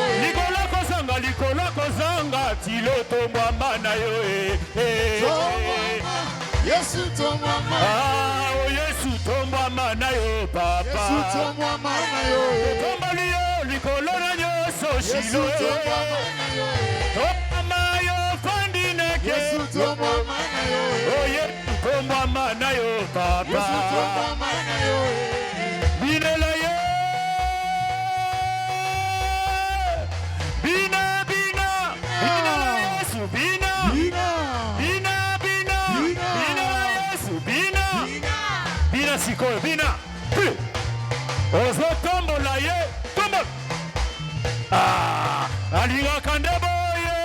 S6: likolo kozanga tilo tombwama na yo
S2: tombwama yesu tombwama
S6: oh yesu tombwama na yo papa
S2: yesu tombwama na yo
S6: tombali yo likolo na nyonso shilo
S2: yesu tombwama na yo
S6: tombwama yo fandi neke
S2: yesu tombwama na yo
S6: oh yesu tombwama na yo papa
S2: yesu tombwama na yo
S6: binela ye bina bina bina yesu bina
S2: bina
S6: bina bina bina yesu bina bina sikoyo bina ozotombola ye tombola alingaka nde boye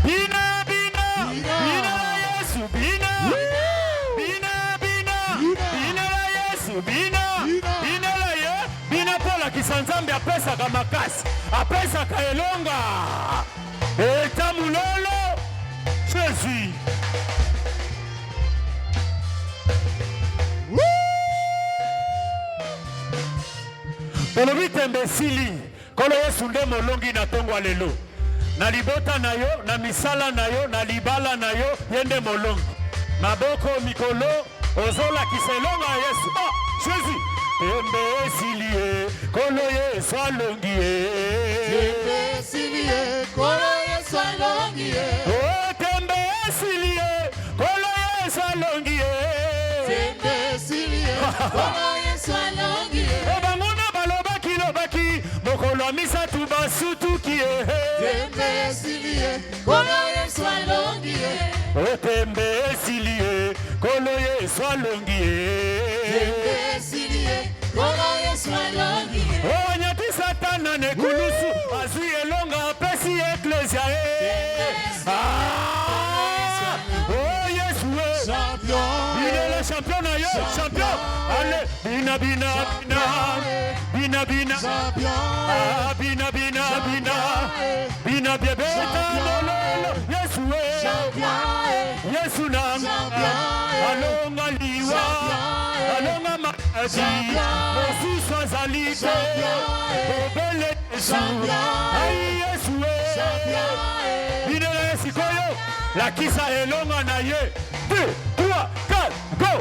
S6: bina bina bina yesu bina bina bina bina yesu bina bina la ye bina mpola kisanzambe apesaka makasi apesaka elonga eta mulolo Jésus tolobi tembe esili kolo yesu nde molongi na ntongo lelo na libota na yo na misala na yo na libala na yo ye nde molongi maboko mikolo ozolakisa elonga ya yesu Jésus tembe esili ye kolo yesu alongi ye
S2: tembe esili ye kolo yesu alongi ye
S6: tembe esili ye kolo yesu alongi ye
S2: tembe esili ye kolo yesu alongi ye
S6: banguna balobaki lobaki mokolo ya misatu basutuki ye
S2: tembe esili ye kolo yesu alongi ye
S6: tembe esili ye kolo yesu alongi ye
S2: tembe esili ye kolo yesu alongi ye
S6: onyati satana nekulusu azwi elonga apesi eklesia ye yesu il est le champion na yo champion allez bina bina bina bina bina bina bina bina bina bebeta mololo yesu yesu nanga alonga liwa alonga maji mosusu azali te obele yesu ai yesu bina na sikoyo lakisa elonga na ye 2, 3, 4, go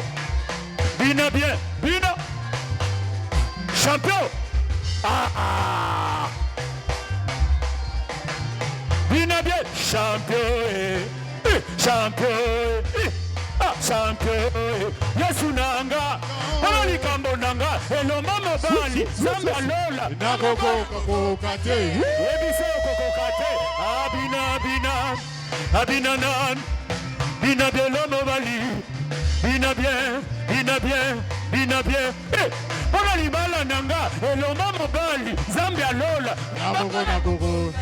S6: bina bien bina champion bina bien champion champion champion yesu nanga olo likambo nanga elomba mobali zambe alola
S2: nakokoka te
S6: yebiso okokoka te abina bina abina nan bina bien lo mobali bina bien bina bien bina bien mpona libala nanga elomba mobali zambe alola
S2: nakoko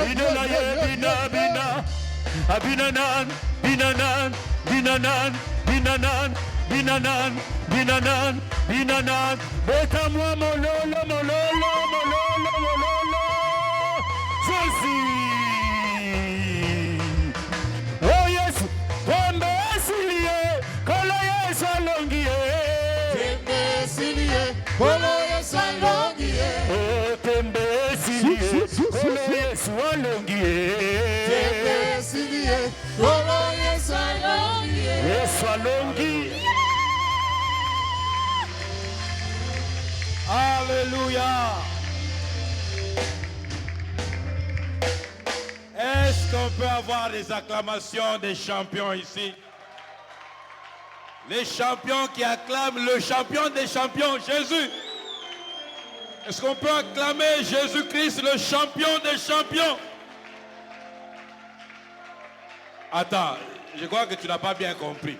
S6: binela ye bina bina abina nan bina nan binanan, binanan, binanan, binanan, binanan. Beta-moi mololo, mololo, mololo, mololo. Jésus. Oh yes, tombe esilie, kolo yes alongie.
S2: Tembe esilie, kolo yes alongie.
S6: Oh tembe esilie, kolo yes alongie.
S2: Tembe esilie, kolo yes alongie.
S6: Yes alongie.
S5: Alléluia. Est-ce qu'on peut avoir des acclamations des champions ici? Les champions qui acclament le champion des champions, Jésus. Est-ce qu'on peut acclamer Jésus-Christ, le champion des champions? Attends, je crois que tu n'as pas bien compris.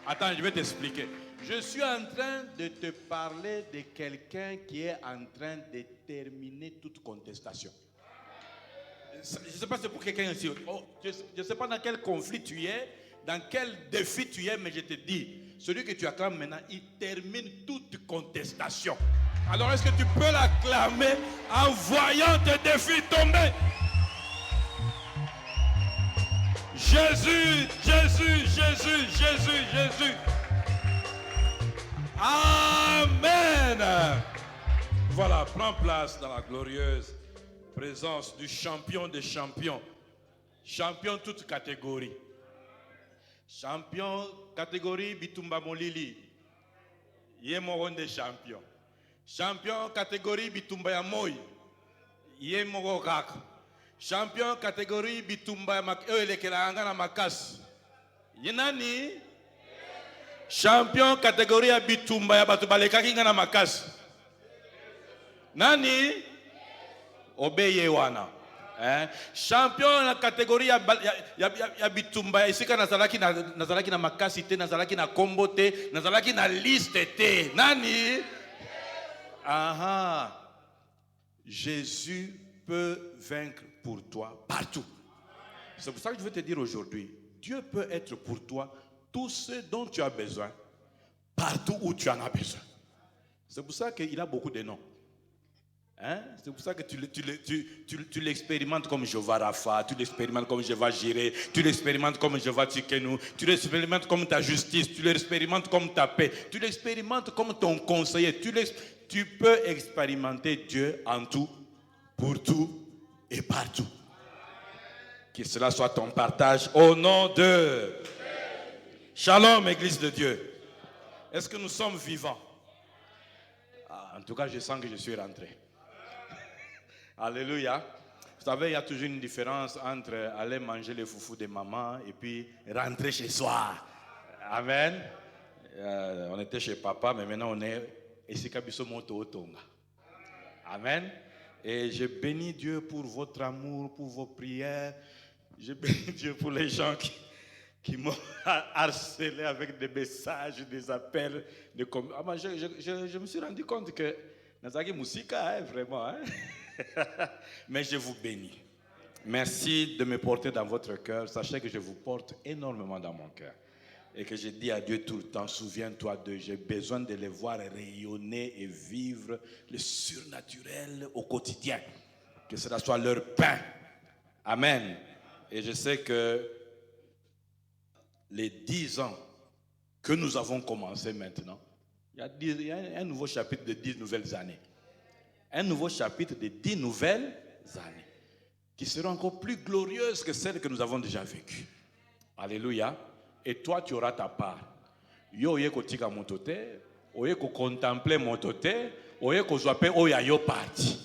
S5: Attends, je vais t'expliquer. Je suis en train de te parler de quelqu'un qui est en train de terminer toute contestation. Je ne sais pas si c'est pour quelqu'un ici. Oh, je ne sais pas dans quel conflit tu es, dans quel défi tu es, mais je te dis, celui que tu acclames maintenant, il termine toute contestation. Alors est-ce que tu peux l'acclamer en voyant tes défis tomber? Jésus, Jésus, Jésus, Jésus, Jésus. Amen. Voilà, prends place dans la glorieuse présence du champion des champions. Champion toute catégorie. Champion catégorie Bitumba Molili. Yé moron des champions. Champion catégorie Bitumba Yamoy. Yé moro kak. Champion catégorie Bitumba Elekela Makas. Yenani. Champion catégorie ya Bitumba ya batu balekaki ngana makasi. Nani? Obeye wana. Champion na catégorie ya Bitumba isika nazalaki na makasi te, nazalaki na kombo te, nazalaki na liste te. Nani? Aha. Jésus peut vaincre pour toi partout. C'est pour ça que je veux te dire aujourd'hui, Dieu peut être pour toi tout ce dont tu as besoin, partout où tu en as besoin. C'est pour ça qu'il a beaucoup de noms. Hein? C'est pour ça que tu l'expérimentes comme Jéhovah Rapha, tu l'expérimentes comme Jéhovah Jireh, tu l'expérimentes comme Jéhovah Tsikenu, tu l'expérimentes comme ta justice, tu l'expérimentes comme ta paix, tu l'expérimentes comme ton conseiller. Tu peux expérimenter Dieu en tout, pour tout et partout. Que cela soit ton partage au nom de... Shalom, Église de Dieu. Est-ce que nous sommes vivants? En tout cas, je sens que je suis rentré. Alléluia. Vous savez, il y a toujours une différence entre aller manger les foufous de maman et puis rentrer chez soi. Amen. On était chez papa, mais maintenant on est ici. Amen. Et je bénis Dieu pour votre amour, pour vos prières. Je bénis Dieu pour les gens qui m'ont harcelé avec des messages, des appels. Je me suis rendu compte que Nazaki Moussika, vraiment. Hein? Mais je vous bénis. Merci de me porter dans votre cœur. Sachez que je vous porte énormément dans mon cœur. Et que je dis à Dieu tout le temps, souviens-toi d'eux. J'ai besoin de les voir rayonner et vivre le surnaturel au quotidien. Que cela soit leur pain. Amen. Et je sais que les 10 ans que nous avons commencé maintenant, il y a un nouveau chapitre de 10 nouvelles années. Un nouveau chapitre de 10 nouvelles années qui seront encore plus glorieuses que celles que nous avons déjà vécues. Alléluia. Et toi, tu auras ta part. Yo yeko tika motote, oyeko contempler motote, oyeko zwape oya yo parti.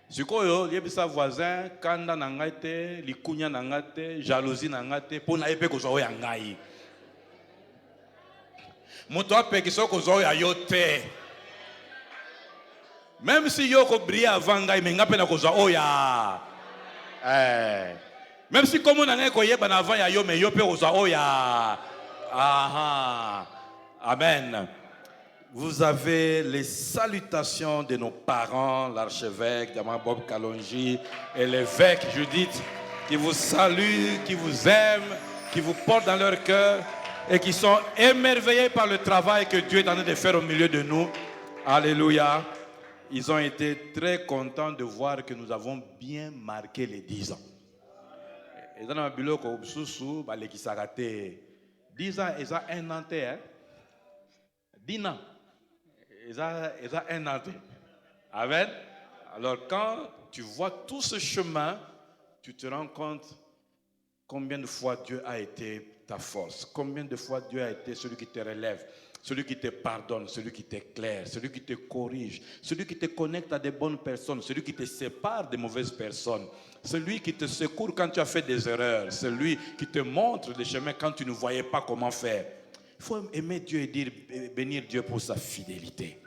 S5: Sikoyo yebisa voisin kanda na ngai te, likunya na ngai te, jalousie na ngai te, pona yepe kozwa oya ngai. Moto apeki so kozwa oya yo te. Même si yo ko briller avant ngai, mais ngape na kozwa oya. Même si comme on a un koyeba na avant ya yo, mais yo pe kozwa oya. Aha. Amen. Vous avez les salutations de nos parents, l'archevêque Dama Bob Kalonji et l'évêque Judith qui vous saluent, qui vous aiment
S7: qui vous portent dans leur cœur et qui sont émerveillés par le travail que Dieu est en train de faire au milieu de nous. Alléluia. Ils ont été très contents de voir que nous avons bien marqué les 10 ans. Et dans le bureau, qui s'est raté 10 ans, ils ont un an. 10 ans. Ils ont un an. Amen. Alors quand tu vois tout ce chemin, tu te rends compte combien de fois Dieu a été ta force, combien de fois Dieu a été celui qui te relève, celui qui te pardonne, celui qui t'éclaire, celui qui te corrige, celui qui te connecte à des bonnes personnes, celui qui te sépare des mauvaises personnes, celui qui te secourt quand tu as fait des erreurs, celui qui te montre les chemins quand tu ne voyais pas comment faire. Il faut aimer Dieu et bénir Dieu pour sa fidélité.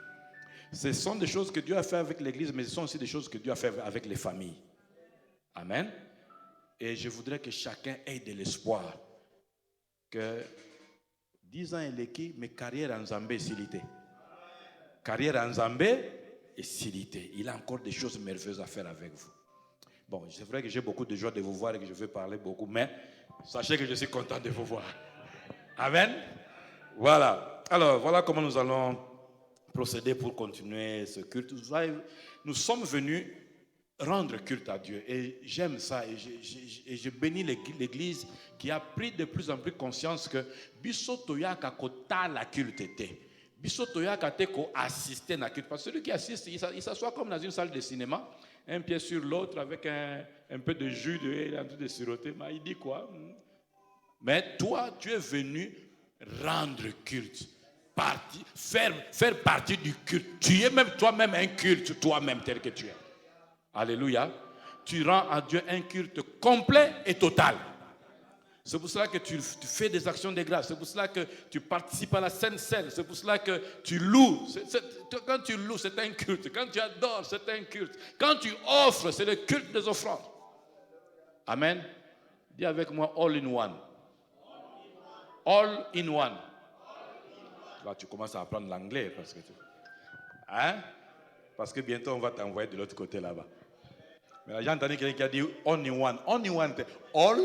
S7: Ce sont des choses que Dieu a fait avec l'Église, mais ce sont aussi des choses que Dieu a fait avec les familles. Amen. Et je voudrais que chacun ait de l'espoir que 10 ans et l'équipe, mais carrière en Zambé et Silité. Carrière en Zambé et Silité. Il a encore des choses merveilleuses à faire avec vous. Bon, c'est vrai que j'ai beaucoup de joie de vous voir et que je veux parler beaucoup, mais sachez que je suis content de vous voir. Amen. Voilà. Alors, voilà comment nous allons procéder pour continuer ce culte. Nous sommes venus rendre culte à Dieu et j'aime ça et je bénis l'Église qui a pris de plus en plus conscience que biso toyaka kota la culte était biso toyaka te ko assister na culte parce que celui qui assiste il s'assoit comme dans une salle de cinéma, un pied sur l'autre avec un peu de jus il est en train de siroter, mais il dit quoi? Mais toi tu es venu rendre culte, faire partie du culte. Tu es même toi-même un culte, toi-même tel que tu es. Alléluia. Tu rends à Dieu un culte complet et total. C'est pour cela que tu fais des actions de grâce. C'est pour cela que tu participes à la Sainte Seine. C'est pour cela que tu loues. Quand tu loues, c'est un culte. Quand tu adores, c'est un culte. Quand tu offres, c'est le culte des offrandes. Amen. Dis avec moi, all in one. All in one. Là, tu commences à apprendre l'anglais parce que parce que bientôt, on va t'envoyer de l'autre côté là-bas. Mais j'ai entendu quelqu'un qui a dit only one. Only one. All.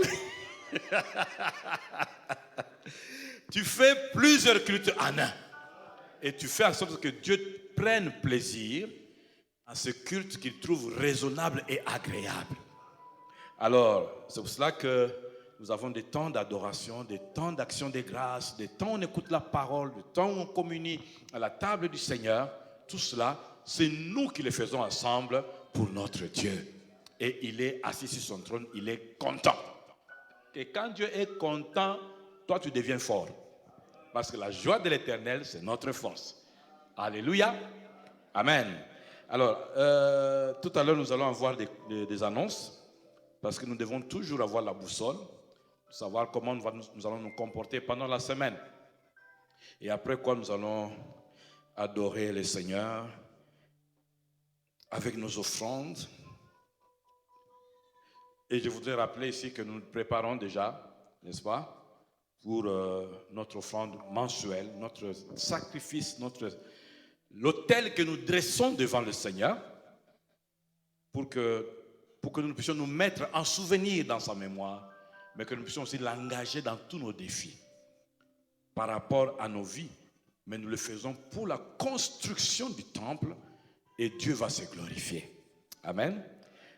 S7: Tu fais plusieurs cultes en un. Et tu fais en sorte que Dieu prenne plaisir à ce culte qu'il trouve raisonnable et agréable. Alors, c'est pour cela que nous avons des temps d'adoration, des temps d'action de grâce, des temps où on écoute la parole, des temps où on communie à la table du Seigneur. Tout cela, c'est nous qui le faisons ensemble pour notre Dieu. Et il est assis sur son trône, il est content. Et quand Dieu est content, toi tu deviens fort. Parce que la joie de l'Éternel, c'est notre force. Alléluia. Amen. Alors, tout à l'heure, nous allons avoir des annonces. Parce que nous devons toujours avoir la boussole. Pour savoir comment nous allons nous comporter pendant la semaine. Et après quoi, nous allons adorer le Seigneur avec nos offrandes. Et je voudrais rappeler ici que nous nous préparons déjà, n'est-ce pas, pour notre offrande mensuelle, notre sacrifice, l'autel que nous dressons devant le Seigneur, pour que nous puissions nous mettre en souvenir dans sa mémoire, mais que nous puissions aussi l'engager dans tous nos défis par rapport à nos vies. Mais nous le faisons pour la construction du temple et Dieu va se glorifier. Amen.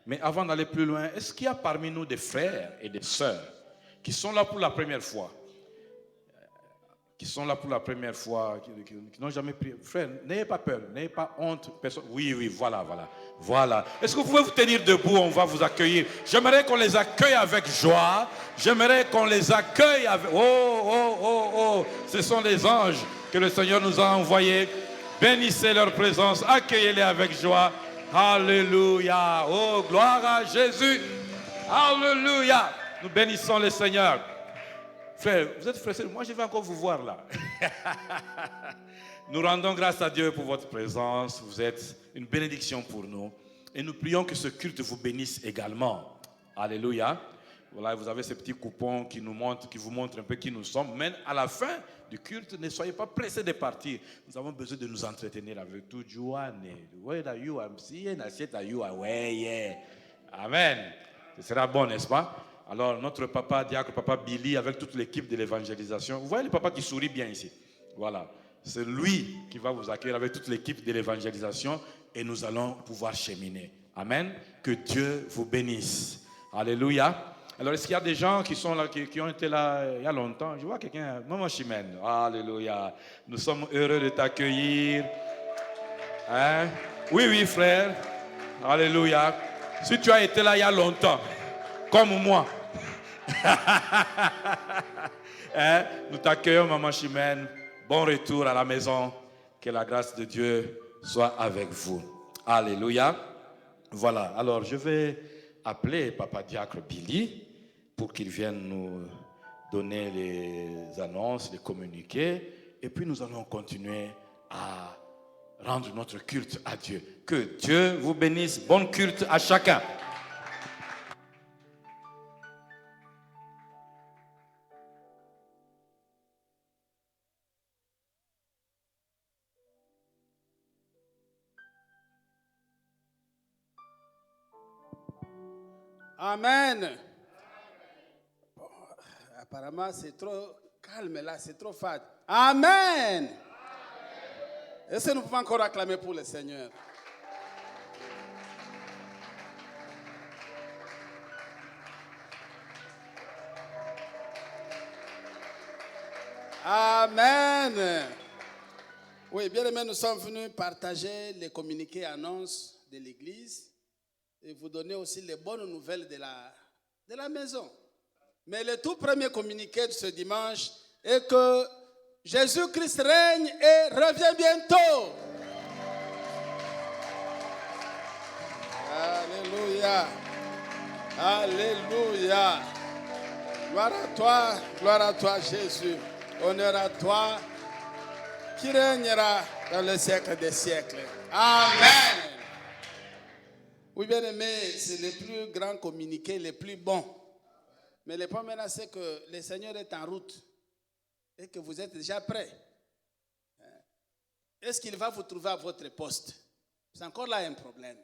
S7: Mais avant d'aller plus loin, est-ce qu'il y a parmi nous des frères et des sœurs qui sont là pour la première fois? Qui sont là pour la première fois, qui n'ont jamais prié. Frère, n'ayez pas peur, n'ayez pas honte. Personne. Oui, voilà. Est-ce que vous pouvez vous tenir debout? On va vous accueillir. J'aimerais qu'on les accueille avec joie. J'aimerais qu'on les accueille avec... Oh. Ce sont les anges que le Seigneur nous a envoyés. Bénissez leur présence. Accueillez-les avec joie. Alléluia. Oh, gloire à Jésus. Alléluia. Nous bénissons le Seigneur. Frère, vous êtes pressés. Moi, je vais encore vous voir là. Nous rendons grâce à Dieu pour votre présence. Vous êtes une bénédiction pour nous. Et nous prions que ce culte vous bénisse également. Alléluia. Voilà, vous avez ces petits coupons qui vous montrent un peu qui nous sommes. Mais à la fin du culte, ne soyez pas pressés de partir. Nous avons besoin de nous entretenir avec tout. Where are you? I'm seeing. I said, are you away? Yeah. Amen. Ce sera bon, n'est-ce pas? Alors, notre papa, diacre, papa Billy, avec toute l'équipe de l'évangélisation. Vous voyez le papa qui sourit bien ici. Voilà. C'est lui qui va vous accueillir avec toute l'équipe de l'évangélisation et nous allons pouvoir cheminer. Amen. Que Dieu vous bénisse. Alléluia. Alors, est-ce qu'il y a des gens qui sont là, qui ont été là il y a longtemps? Je vois quelqu'un, Maman Chimène. Alléluia. Nous sommes heureux de t'accueillir. Hein? Oui, oui, frère. Alléluia. Si tu as été là il y a longtemps, comme moi, hein? Nous t'accueillons, Maman Chimène. Bon retour à la maison. Que la grâce de Dieu soit avec vous. Alléluia. Voilà. Alors, je vais appeler Papa Diacre Billy pour qu'il vienne nous donner les annonces, les communiqués. Et puis, nous allons continuer à rendre notre culte à Dieu. Que Dieu vous bénisse. Bon culte à chacun.
S8: Amen. Bon, apparemment, c'est trop calme là, c'est trop fade. Amen. Est-ce que nous pouvons encore acclamer pour le Seigneur? Amen. Oui, bien aimé, nous sommes venus partager les communiqués annonces de l'Église et vous donner aussi les bonnes nouvelles de la maison. Mais le tout premier communiqué de ce dimanche est que Jésus-Christ règne et revient bientôt. Alléluia. Alléluia. Gloire à toi Jésus. Honneur à toi qui régnera dans le siècle des siècles. Amen. Oui, bien aimé, c'est le plus grand communiqué, le plus bon. Mais le point maintenant, c'est que le Seigneur est en route et que vous êtes déjà prêts. Est-ce qu'il va vous trouver à votre poste? C'est encore là un problème.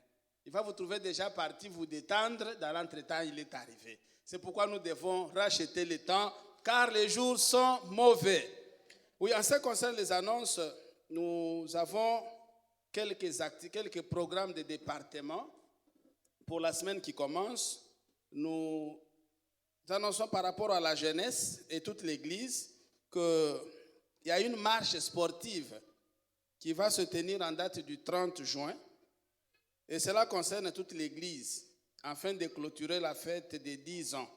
S8: Il va vous trouver déjà parti vous détendre. Dans l'entretemps, il est arrivé. C'est pourquoi nous devons racheter le temps, car les jours sont mauvais. Oui, en ce qui concerne les annonces, nous avons quelques programmes de département. Pour la semaine qui commence, nous annonçons par rapport à la jeunesse et toute l'Église qu'il y a une marche sportive qui va se tenir en date du 30 juin. Et cela concerne toute l'Église, afin de clôturer la fête des 10 ans.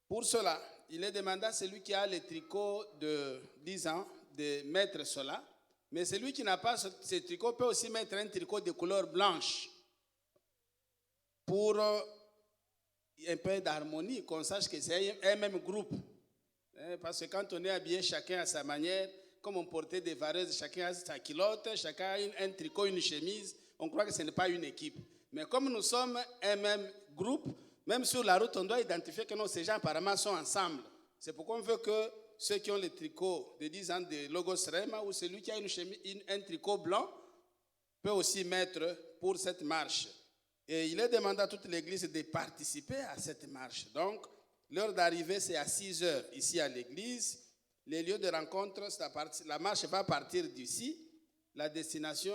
S8: Pour cela, il est demandé à celui qui a le tricot de 10 ans de mettre cela. Mais celui qui n'a pas ce tricot peut aussi mettre un tricot de couleur blanche. Pour un peu d'harmonie, qu'on sache que c'est un même groupe. Parce que quand on est habillé chacun à sa manière, comme on portait des vareuses, chacun a sa culotte, chacun a un tricot, une chemise, on croit que ce n'est pas une équipe. Mais comme nous sommes un même groupe, même sur la route, on doit identifier que ces gens apparemment sont ensemble. C'est pourquoi on veut que ceux qui ont le tricot de 10 ans de Logos Rema ou celui qui a un tricot blanc peut aussi mettre pour cette marche. Et il est demandé à toute l'Église de participer à cette marche. Donc, l'heure d'arrivée, c'est à 6 heures ici à l'Église. Les lieux de rencontre, la marche va partir d'ici. La destination,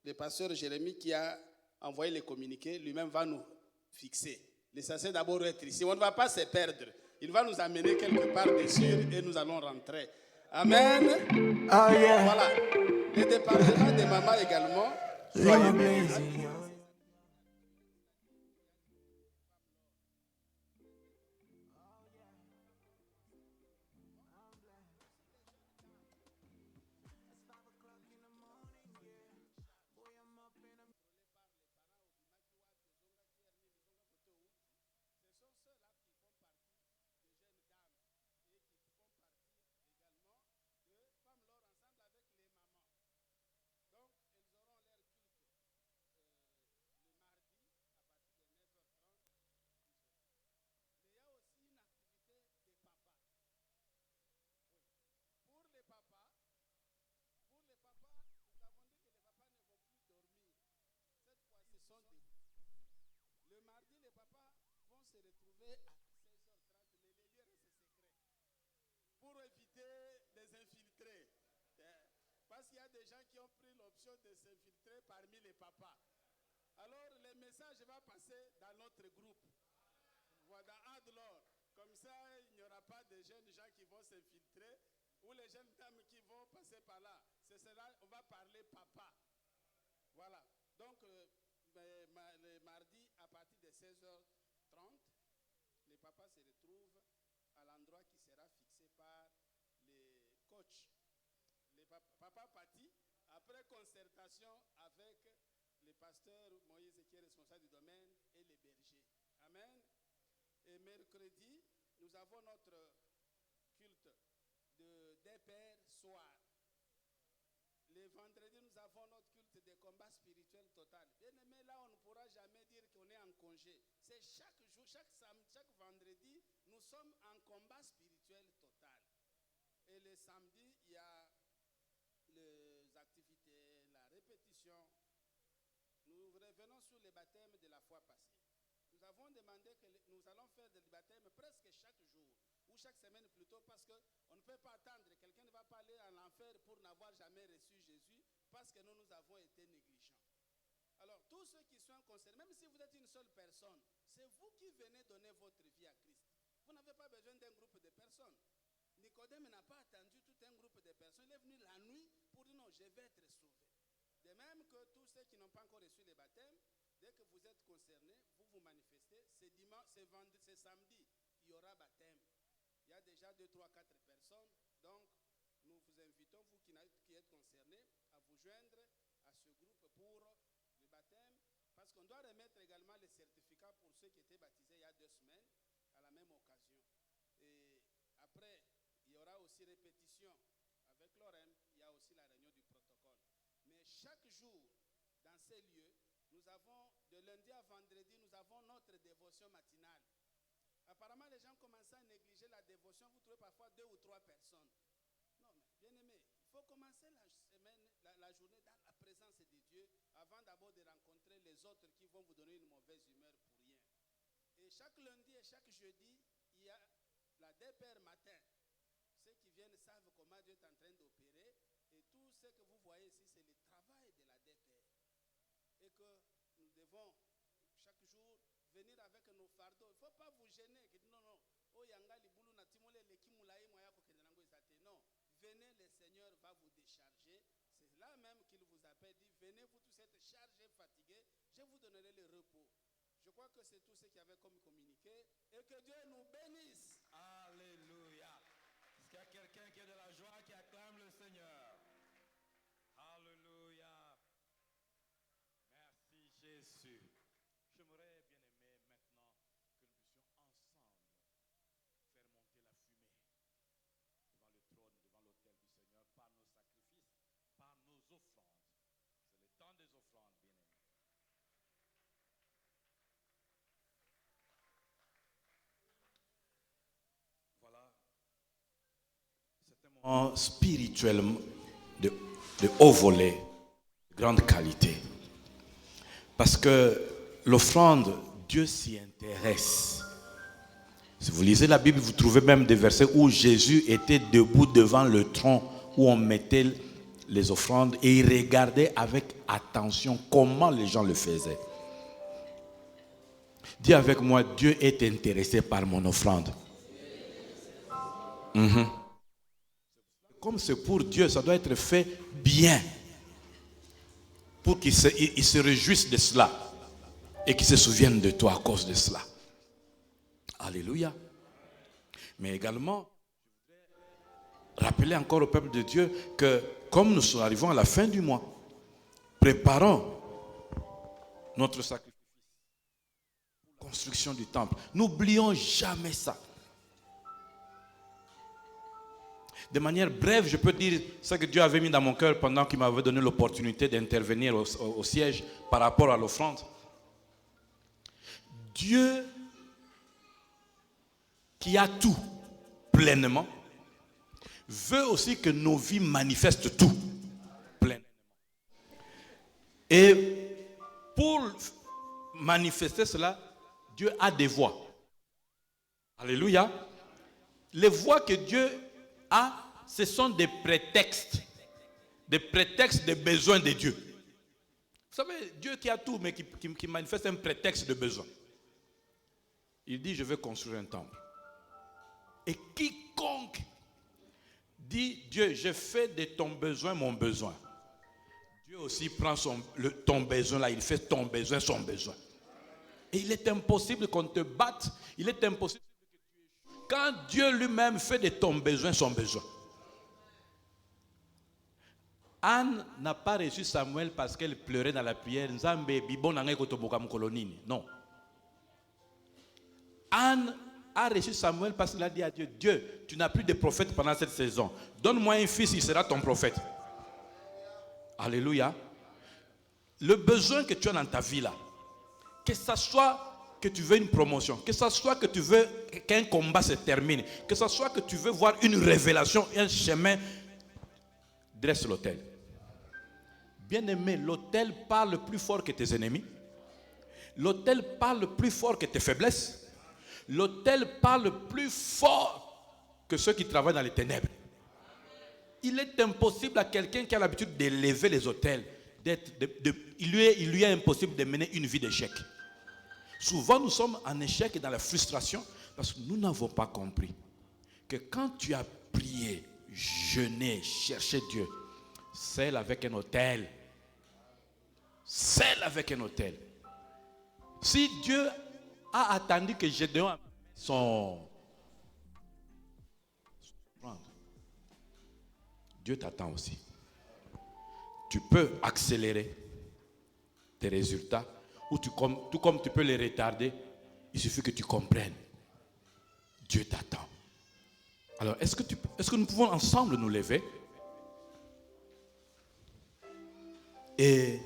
S8: le pasteur Jérémie qui a envoyé les communiqués, lui-même va nous fixer. L'essentiel d'abord être ici. On ne va pas se perdre. Il va nous amener quelque part de sûr et nous allons rentrer. Amen. Oh yeah. Voilà. Le département de maman également. Soyez bénis. arriver à 16h30, mais les lieux restent secrets. Pour éviter des infiltrés. Parce qu'il y a des gens qui ont pris l'option de s'infiltrer parmi les papas. Alors, le message va passer dans notre groupe. Voilà, Adlor. Comme ça, il n'y aura pas de jeunes gens qui vont s'infiltrer ou les jeunes dames qui vont passer par là. C'est cela, on va parler papa. Voilà. Donc, le mardi, à partir de 16h30, les papas se retrouvent à l'endroit qui sera fixé par les coachs. Les papa Pati, après concertation avec le pasteur Moïse qui est responsable du domaine et les bergers. Amen. Et mercredi, nous avons notre culte des pères soir. Le vendredi, nous avons notre culte de combat spirituel total. Bien aimé, là, on ne pourra jamais dire qu'on est en congé. C'est chaque jour, chaque vendredi, nous sommes en combat spirituel total. Et le samedi, il y a les activités, la répétition. Nous revenons sur les baptêmes de la fois passée. Nous avons demandé que nous allons faire des baptêmes presque chaque jour, ou chaque semaine plutôt, parce qu'on ne peut pas attendre. Quelqu'un ne va pas aller en enfer pour n'avoir jamais reçu Jésus, parce que nous avons été négligents. Alors, tous ceux qui sont concernés, même si vous êtes une seule personne, c'est vous qui venez donner votre vie à Christ. Vous n'avez pas besoin d'un groupe de personnes. Nicodème n'a pas attendu tout un groupe de personnes. Il est venu la nuit pour dire non, je vais être sauvé. De même que tous ceux qui n'ont pas encore reçu les baptêmes, dès que vous êtes concernés, vous vous manifestez. C'est dimanche, c'est vendredi, c'est samedi, il y aura baptême. Il y a déjà 2, 3, 4 personnes. Donc, nous vous invitons, vous qui êtes concernés, à vous joindre à ce groupe pour le baptême. Parce qu'on doit remettre également les certificats pour ceux qui étaient baptisés il y a 2 semaines, à la même occasion. Et après, il y aura aussi répétition avec l'OREM. Il y a aussi la réunion du protocole. Mais chaque jour, dans ces lieux, nous avons, de lundi à vendredi, nous avons notre dévotion matinale. Apparemment, les gens commencent à négliger la dévotion. Vous trouvez parfois 2 ou 3 personnes. Non, mais bien aimé, il faut commencer la semaine, la journée dans la présence de Dieu, avant d'abord de rencontrer les autres qui vont vous donner une mauvaise humeur pour rien. Et chaque lundi et chaque jeudi, il y a la DPR matin. Ceux qui viennent savent comment Dieu est en train d'opérer. Et tout ce que vous voyez ici, c'est le travail de la DPR. Et que nous devons chaque jour venir avec nos fardeaux. Il ne faut pas vous gêner. Non. Non. Venez, le Seigneur va vous décharger. C'est là même qu'il vous appelle, dit, venez vous tous êtes chargés, fatigués, je vous donnerai le repos. Je crois que c'est tout ce qu'il y avait comme communiqué. Et que Dieu nous bénisse.
S7: Alléluia. Est-ce qu'il y a quelqu'un qui a de la joie, qui acclame le Seigneur? Alléluia. Merci Jésus. J'aimerais bien aimer maintenant que nous puissions ensemble faire monter la fumée devant le trône, devant l'autel du Seigneur, par nos sacrifices, par nos offrandes. C'est le temps des offrandes, bien aimés. Voilà. C'est un moment spirituel de haut volet, de grande qualité. Parce que l'offrande, Dieu s'y intéresse. Si vous lisez la Bible, vous trouvez même des versets où Jésus était debout devant le tronc où on mettait les offrandes et il regardait avec attention comment les gens le faisaient. Dis avec moi, Dieu est intéressé par mon offrande. Comme c'est pour Dieu, ça doit être fait bien. Pour qu'il se réjouisse de cela et qu'il se souvienne de toi à cause de cela. Alléluia. Mais également, je voudrais rappeler encore au peuple de Dieu que comme nous arrivons à la fin du mois, préparons notre sacrifice, construction du temple. N'oublions jamais ça. De manière brève, je peux dire ce que Dieu avait mis dans mon cœur pendant qu'il m'avait donné l'opportunité d'intervenir au siège par rapport à l'offrande. Dieu, qui a tout pleinement, veut aussi que nos vies manifestent tout pleinement. Et pour manifester cela, Dieu a des voies. Alléluia. Les voies que Dieu a, ce sont des prétextes des besoins de Dieu. Vous savez, Dieu qui a tout, mais qui manifeste un prétexte de besoin. Il dit, je vais construire un temple. Et quiconque dit, Dieu, je fais de ton besoin mon besoin. Dieu aussi prend ton besoin là, il fait ton besoin son besoin. Et il est impossible qu'on te batte, il est impossible que tu échoues. Quand Dieu lui-même fait de ton besoin son besoin. Anne n'a pas reçu Samuel parce qu'elle pleurait dans la prière. Non. Anne a reçu Samuel parce qu'il a dit à Dieu, Dieu, tu n'as plus de prophète pendant cette saison. Donne-moi un fils, il sera ton prophète. Alléluia. Le besoin que tu as dans ta vie là, que ce soit que tu veux une promotion, que ce soit que tu veux qu'un combat se termine, que ce soit que tu veux voir une révélation, un chemin, dresse l'autel. Bien-aimé, l'autel parle plus fort que tes ennemis. L'autel parle plus fort que tes faiblesses. L'autel parle plus fort que ceux qui travaillent dans les ténèbres. Il est impossible à quelqu'un qui a l'habitude d'élever les autels, il lui est impossible de mener une vie d'échec. Souvent nous sommes en échec et dans la frustration parce que nous n'avons pas compris que quand tu as prié, jeûné, cherché Dieu, celle avec un autel. Celle avec un autel. Si Dieu a attendu que Gédéon amène son offrande, Dieu t'attend aussi. Tu peux accélérer tes résultats ou tout comme tu peux les retarder. Il suffit que tu comprennes. Dieu t'attend. Alors, est-ce que nous pouvons ensemble nous lever et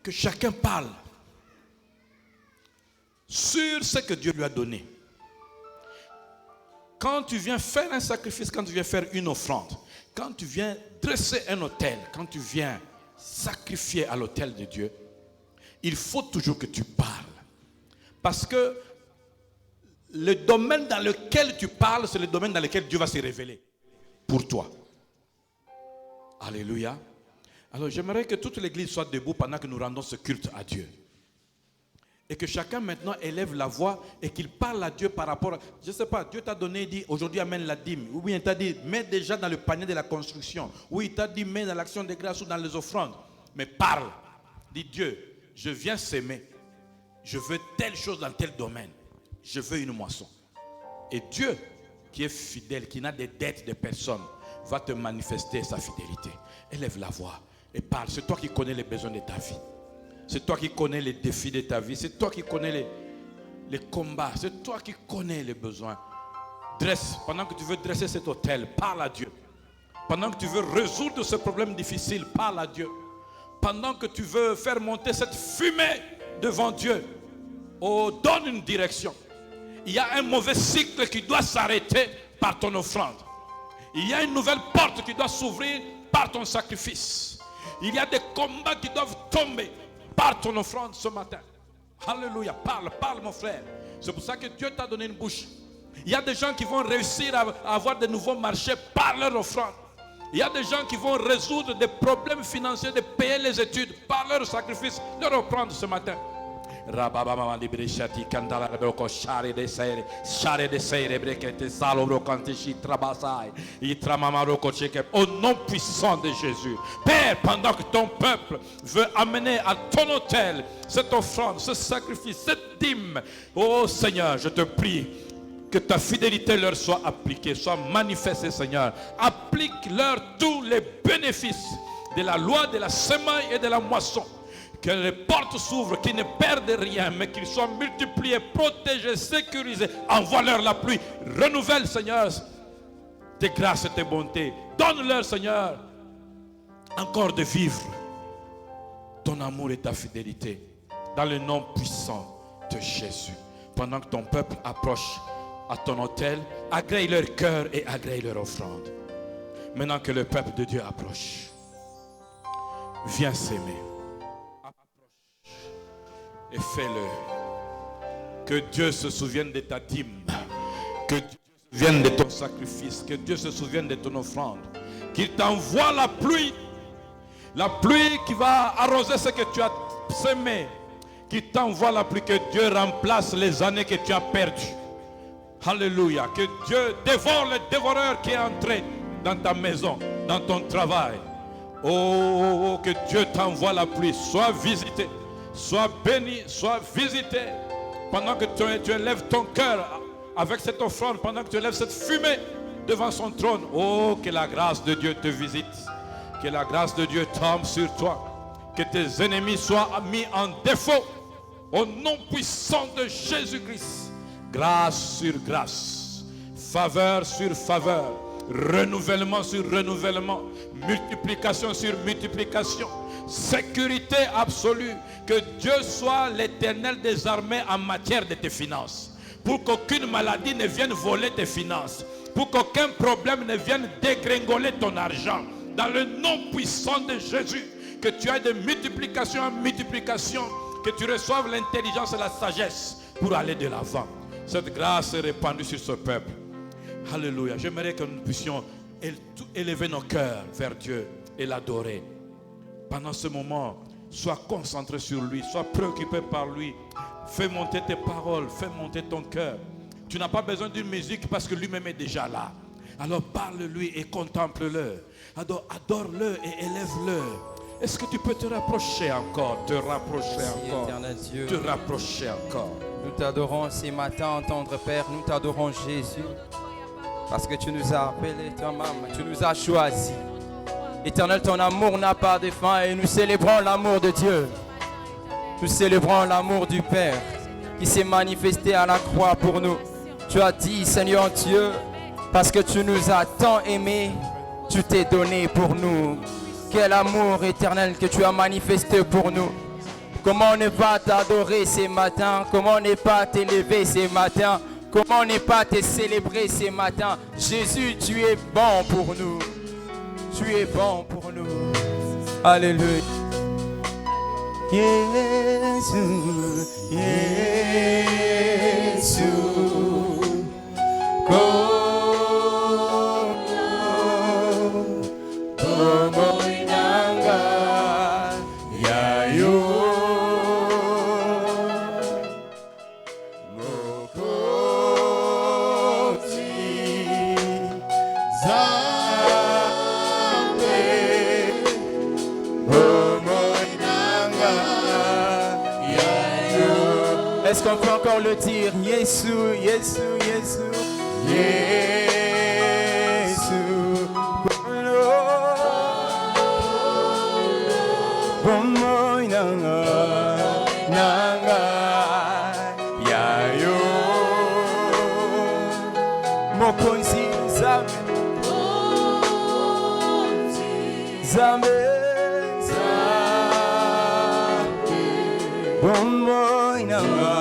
S7: que chacun parle sur ce que Dieu lui a donné. Quand tu viens faire un sacrifice, quand tu viens faire une offrande, quand tu viens dresser un autel, quand tu viens sacrifier à l'autel de Dieu, il faut toujours que tu parles. Parce que le domaine dans lequel tu parles, c'est le domaine dans lequel Dieu va se révéler pour toi. Alléluia. Alors j'aimerais que toute l'église soit debout pendant que nous rendons ce culte à Dieu. Et que chacun maintenant élève la voix et qu'il parle à Dieu par rapport à... Je ne sais pas, Dieu t'a donné, il dit aujourd'hui amène la dîme. Ou bien il t'a dit mets déjà dans le panier de la construction. Ou il t'a dit mets dans l'action de grâce ou dans les offrandes. Mais parle. Dis Dieu, je viens s'aimer. Je veux telle chose dans tel domaine. Je veux une moisson. Et Dieu, qui est fidèle, qui n'a des dettes de personne, va te manifester sa fidélité. Élève la voix et parle. C'est toi qui connais les besoins de ta vie. C'est toi qui connais les défis de ta vie. C'est toi qui connais les combats. C'est toi qui connais les besoins. Dresse, pendant que tu veux dresser cet autel, parle à Dieu. Pendant que tu veux résoudre ce problème difficile, parle à Dieu. Pendant que tu veux faire monter cette fumée devant Dieu, oh, donne une direction. Il y a un mauvais cycle qui doit s'arrêter par ton offrande. Il y a une nouvelle porte qui doit s'ouvrir par ton sacrifice. Il y a des combats qui doivent tomber par ton offrande ce matin. Alléluia. Parle mon frère. C'est pour ça que Dieu t'a donné une bouche. Il y a des gens qui vont réussir à avoir de nouveaux marchés par leur offrande. Il y a des gens qui vont résoudre des problèmes financiers, de payer les études par leur sacrifice, leur offrande ce matin. Au nom puissant de Jésus, Père, pendant que ton peuple veut amener à ton autel cette offrande, ce sacrifice, cette dîme, oh Seigneur, je te prie que ta fidélité leur soit appliquée, soit manifestée, Seigneur. Applique-leur tous les bénéfices de la loi de la semaille et de la moisson. Que les portes s'ouvrent, qu'ils ne perdent rien, mais qu'ils soient multipliés, protégés, sécurisés. Envoie-leur la pluie. Renouvelle, Seigneur, tes grâces et tes bontés. Donne-leur, Seigneur, encore de vivre ton amour et ta fidélité. Dans le nom puissant de Jésus. Pendant que ton peuple approche à ton autel, agrée leur cœur et agrée leur offrande. Maintenant que le peuple de Dieu approche, viens s'aimer. Et fais-le. Que Dieu se souvienne de ta dîme. Que Dieu se souvienne de ton sacrifice, que Dieu se souvienne de ton offrande, qu'il t'envoie la pluie qui va arroser ce que tu as semé, qu'il t'envoie la pluie, que Dieu remplace les années que tu as perdues. Alléluia, que Dieu dévore le dévoreur qui est entré dans ta maison, dans ton travail. Oh, que Dieu t'envoie la pluie, sois visité, sois béni, sois visité. Pendant que tu élèves ton cœur avec cette offrande, pendant que tu élèves cette fumée devant son trône, oh, que la grâce de Dieu te visite, que la grâce de Dieu tombe sur toi, que tes ennemis soient mis en défaut, au nom puissant de Jésus-Christ. Grâce sur grâce, faveur sur faveur, renouvellement sur renouvellement, multiplication sur multiplication, sécurité absolue. Que Dieu soit l'Éternel des armées en matière de tes finances, pour qu'aucune maladie ne vienne voler tes finances, pour qu'aucun problème ne vienne dégringoler ton argent. Dans le nom puissant de Jésus, que tu aies de multiplication en multiplication, que tu reçoives l'intelligence et la sagesse pour aller de l'avant. Cette grâce est répandue sur ce peuple. Alléluia. J'aimerais que nous puissions élever nos cœurs vers Dieu et l'adorer. Pendant ce moment, sois concentré sur lui, sois préoccupé par lui. Fais monter tes paroles, fais monter ton cœur. Tu n'as pas besoin d'une musique parce que lui-même est déjà là. Alors parle-lui et contemple-le. Adore-le et élève-le. Est-ce que tu peux te rapprocher encore, te rapprocher encore, te rapprocher encore?
S4: Nous t'adorons ce matin, tendre Père, nous t'adorons Jésus, parce que tu nous as appelés toi-même, tu nous as choisis. Éternel, ton amour n'a pas de fin et nous célébrons l'amour de Dieu. Nous célébrons l'amour du Père qui s'est manifesté à la croix pour nous. Tu as dit, Seigneur Dieu, parce que tu nous as tant aimés, tu t'es donné pour nous. Quel amour éternel que tu as manifesté pour nous. Comment ne pas t'adorer ce matin? Comment ne pas t'élever ce matin? Comment ne pas te célébrer ce matin? Jésus, tu es bon pour nous. Tu es bon pour nous. Alléluia. Jésus, Jésus. Est-ce qu'on peut encore le dire? Jésus, Jésus, Jésus, Jésus. Bomoy nanga, nanga, yayo. Mokonzi zame, zame, zame. Bomoy nanga.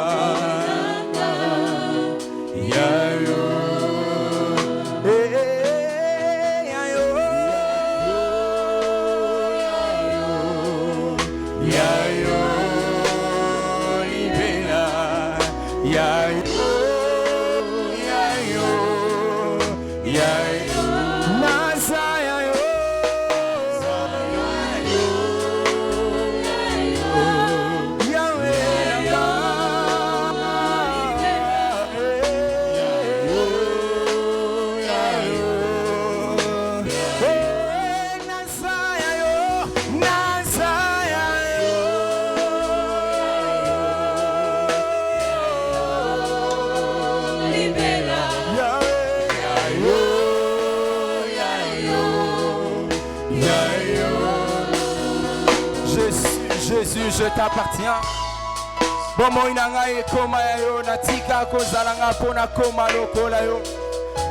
S4: Jésus, je t'appartiens.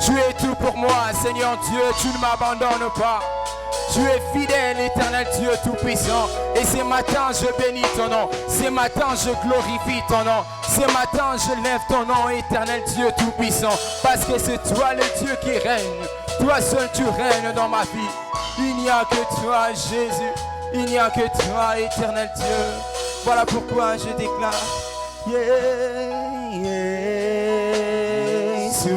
S4: Tu es tout pour moi, Seigneur Dieu, tu ne m'abandonnes pas. Tu es fidèle, éternel Dieu tout-puissant. Et ce matin, je bénis ton nom. Ce matin, je glorifie ton nom. Ce matin, je lève ton nom, éternel Dieu tout-puissant. Parce que c'est toi le Dieu qui règne. Toi seul, tu règnes dans ma vie. Il n'y a que toi, Jésus. Il n'y a que toi, éternel Dieu. Voilà pourquoi je déclare Jésus.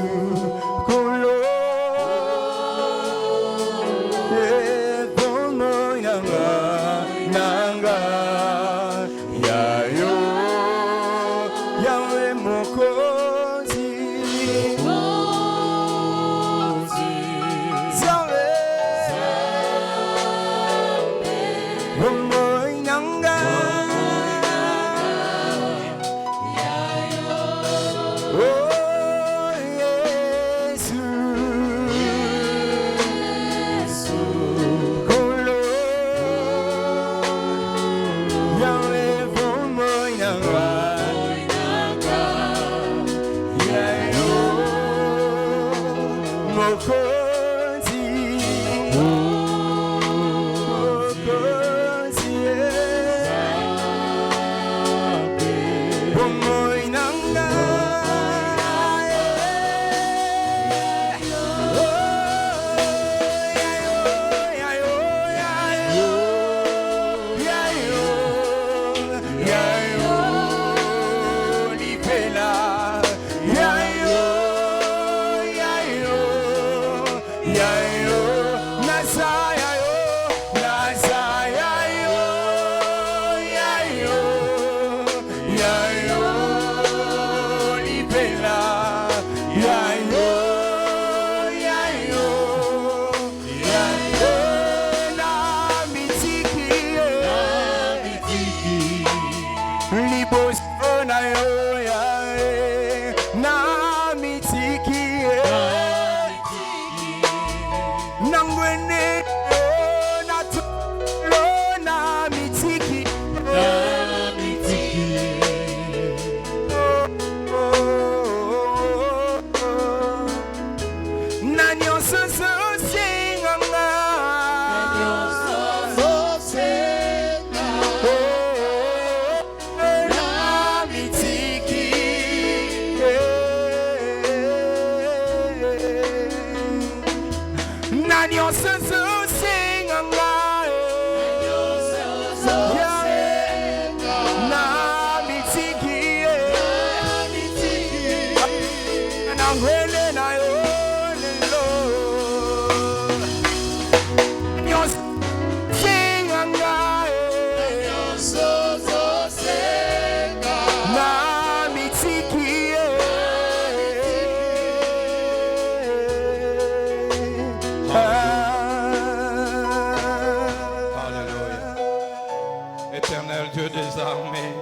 S7: Éternel Dieu des armées,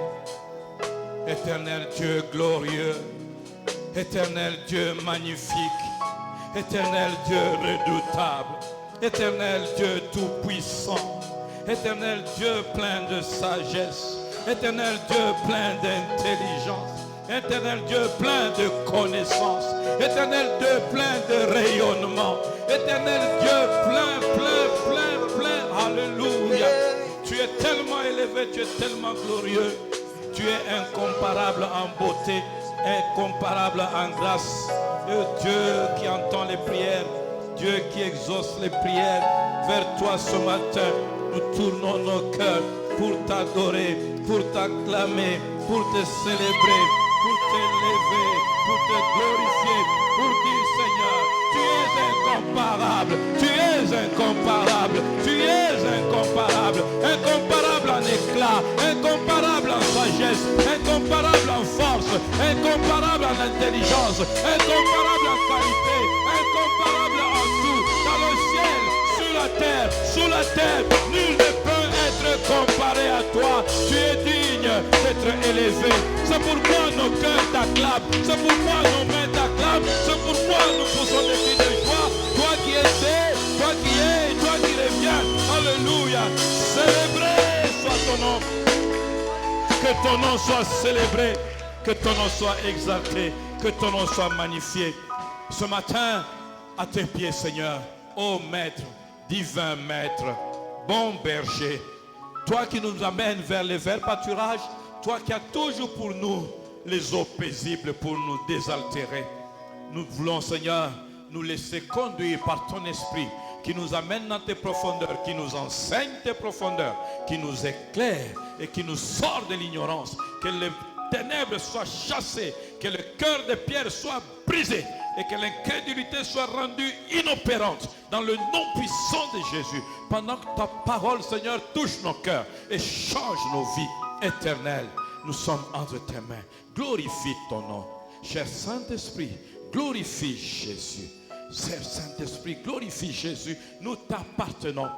S7: Éternel Dieu glorieux, Éternel Dieu magnifique, Éternel Dieu redoutable, Éternel Dieu tout-puissant, Éternel Dieu plein de sagesse, Éternel Dieu plein d'intelligence, Éternel Dieu plein de connaissance, Éternel Dieu plein de rayonnement, Éternel Dieu plein, alléluia. Tu es tellement élevé, tu es tellement glorieux, tu es incomparable en beauté, incomparable en grâce. Dieu qui entend les prières, Dieu qui exauce les prières. Vers toi ce matin, nous tournons nos cœurs pour t'adorer, pour t'acclamer, pour te célébrer, pour t'élever, pour te glorifier, pour dire Seigneur, tu es incomparable, tu es incomparable, tu es incomparable, incomparable en éclat, incomparable en sagesse, incomparable en force, incomparable en intelligence, incomparable en qualité, incomparable en tout, dans le ciel, sous la terre, nul ne peut être comparé à toi. Tu es digne d'être élevé. C'est pourquoi nos cœurs t'acclament, c'est pourquoi nos mains t'acclament, c'est pourquoi nous poussons des cris de joie. Toi qui étais, toi qui es, toi qui reviens. Alléluia. Célébré soit ton nom. Que ton nom soit célébré, que ton nom soit exalté, que ton nom soit magnifié. Ce matin, à tes pieds, Seigneur, ô Maître, divin Maître, bon berger, toi qui nous amènes vers les verts pâturages, toi qui as toujours pour nous les eaux paisibles pour nous désaltérer. Nous voulons, Seigneur, nous laisser conduire par ton esprit qui nous amène dans tes profondeurs, qui nous enseigne tes profondeurs, qui nous éclaire et qui nous sort de l'ignorance. Que les ténèbres soient chassées, que le cœur de pierre soit brisé et que l'incrédulité soit rendue inopérante dans le nom puissant de Jésus. Pendant que ta parole, Seigneur, touche nos cœurs et change nos vies éternelles. Nous sommes entre tes mains. Glorifie ton nom. Cher Saint-Esprit, glorifie Jésus. Cher Saint-Esprit, glorifie Jésus. Nous t'appartenons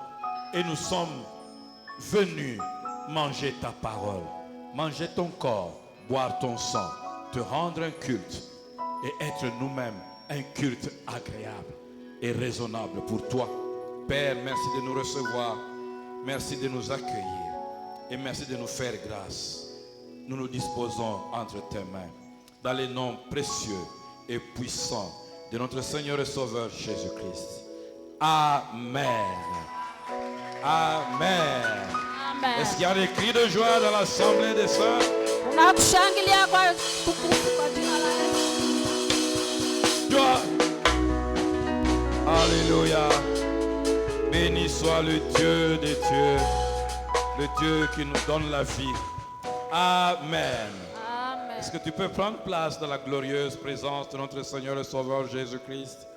S7: et nous sommes venus manger ta parole, manger ton corps, boire ton sang, te rendre un culte et être nous-mêmes un culte agréable et raisonnable pour toi. Père, merci de nous recevoir, merci de nous accueillir et merci de nous faire grâce. Nous nous disposons entre tes mains dans les noms précieux et puissants de notre Seigneur et Sauveur Jésus-Christ. Amen. Amen.
S1: Amen.
S7: Est-ce qu'il y a des cris de joie dans l'assemblée des sœurs?
S1: Tunakushangilia kwa tukufu kwa jina la Yesu.
S7: Joie. Alléluia. Béni soit le Dieu des dieux, le Dieu qui nous donne la vie. Amen.
S1: Amen.
S7: Est-ce que tu peux prendre place dans la glorieuse présence de notre Seigneur et Sauveur Jésus-Christ?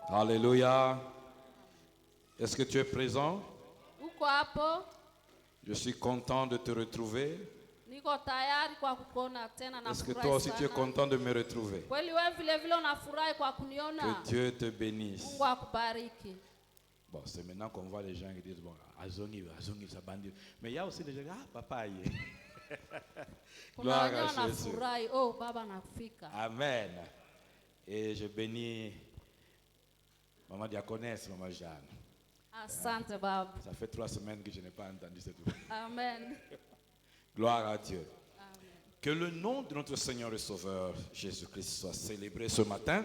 S7: Alléluia. Est-ce que tu es présent?
S1: Uko hapo?
S7: Je suis content de te retrouver.
S1: Niko tayari kwa kukuona tena na
S7: Est-ce que
S1: furahi
S7: toi aussi tu es
S1: sana.
S7: content de me retrouver?
S1: Kweli wewe vile vile unafurahi kwa kuniona?
S7: Que Dieu te bénisse.
S1: Mungu akubariki.
S7: Bon, c'est maintenant qu'on voit les gens qui disent, bon, Azongi, ça bandit. Mais il y a aussi des gens, ah, papa, il est.
S1: Kuna
S7: Gloire
S1: wenyewe
S7: à Jésus.
S1: wanafurahi, oh baba nafika.
S7: Amen. Et je bénis Maman Diaconesse, Maman Jeanne.
S1: Asante baba.
S7: Ça fait 3 semaines que je n'ai pas entendu cette voix.
S1: Amen.
S7: Gloire à Dieu.
S1: Amen.
S7: Que le nom de notre Seigneur et Sauveur Jésus-Christ soit célébré ce matin.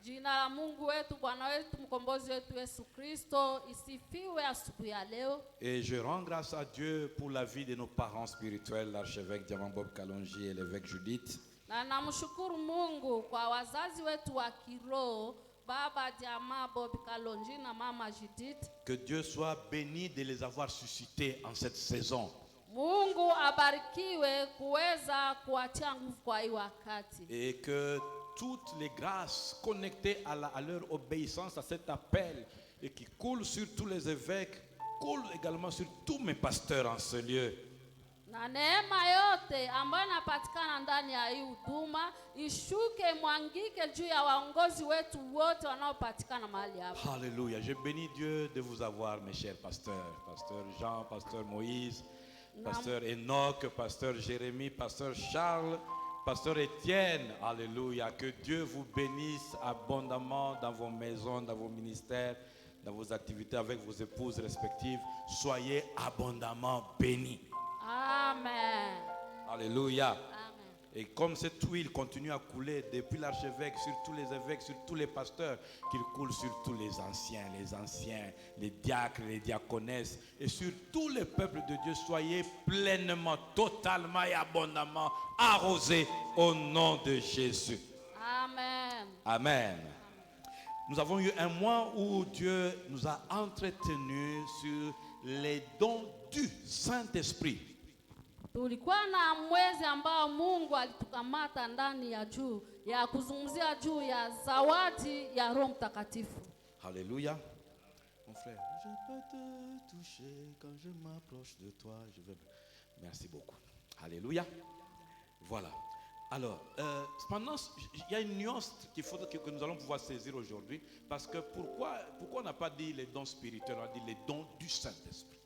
S1: Jina la Mungu wetu, Bwana wetu, mkombozi wetu Yesu Kristo isifiwe asubuhi ya leo.
S7: Et je rends grâce à Dieu pour la vie de nos parents spirituels, l'archevêque Diamant Bob Kalonji et l'évêque Judith.
S1: Na namshukuru Mungu kwa wazazi wetu wa kiroho, Baba Diama Bob Kalonji na Mama Judith.
S7: Que Dieu soit béni de les avoir suscités en cette saison.
S1: Mungu abarikiwe kuweza kuatia nguvu kwa hii wakati.
S7: Et que toutes les grâces connectées à leur obéissance à cet appel et qui coulent sur tous les évêques, coulent également sur tous mes pasteurs en ce lieu.
S9: Na neema yote ambayo inapatikana ndani ya hii huduma ishuke mwangike juu ya waongozi wetu wote wanaopatikana mahali hapa.
S7: Alléluia. Je bénis Dieu de vous avoir, mes chers pasteurs. Pasteur Jean, pasteur Moïse, pasteur Enoch, pasteur Jérémie, pasteur Charles, pasteur Étienne. Alléluia. Que Dieu vous bénisse abondamment dans vos maisons, dans vos ministères, dans vos activités avec vos épouses respectives. Soyez abondamment bénis.
S9: Amen.
S7: Alléluia.
S9: Amen.
S7: Et comme cette huile continue à couler depuis l'archevêque sur tous les évêques, sur tous les pasteurs, qu'il coule sur tous les anciens, les diacres, les diaconesses et sur tous les peuples de Dieu, soyez pleinement, totalement et abondamment arrosés au nom de Jésus.
S9: Amen.
S7: Amen. Nous avons eu un mois où Dieu nous a entretenus sur les dons du Saint-Esprit.
S9: Tulikuwa na mwezi ambao Mungu alitukamata ndani ya juu ya kuzungumzia juu ya zawadi ya Roho Mtakatifu.
S7: Alléluia. Mon frère, je peux te toucher quand je m'approche de toi. Merci beaucoup. Alléluia. Voilà. Alors, cependant, il y a une nuance qu'il faut que nous allons pouvoir saisir aujourd'hui. Parce que pourquoi on n'a pas dit les dons spirituels, on a dit les dons du Saint-Esprit.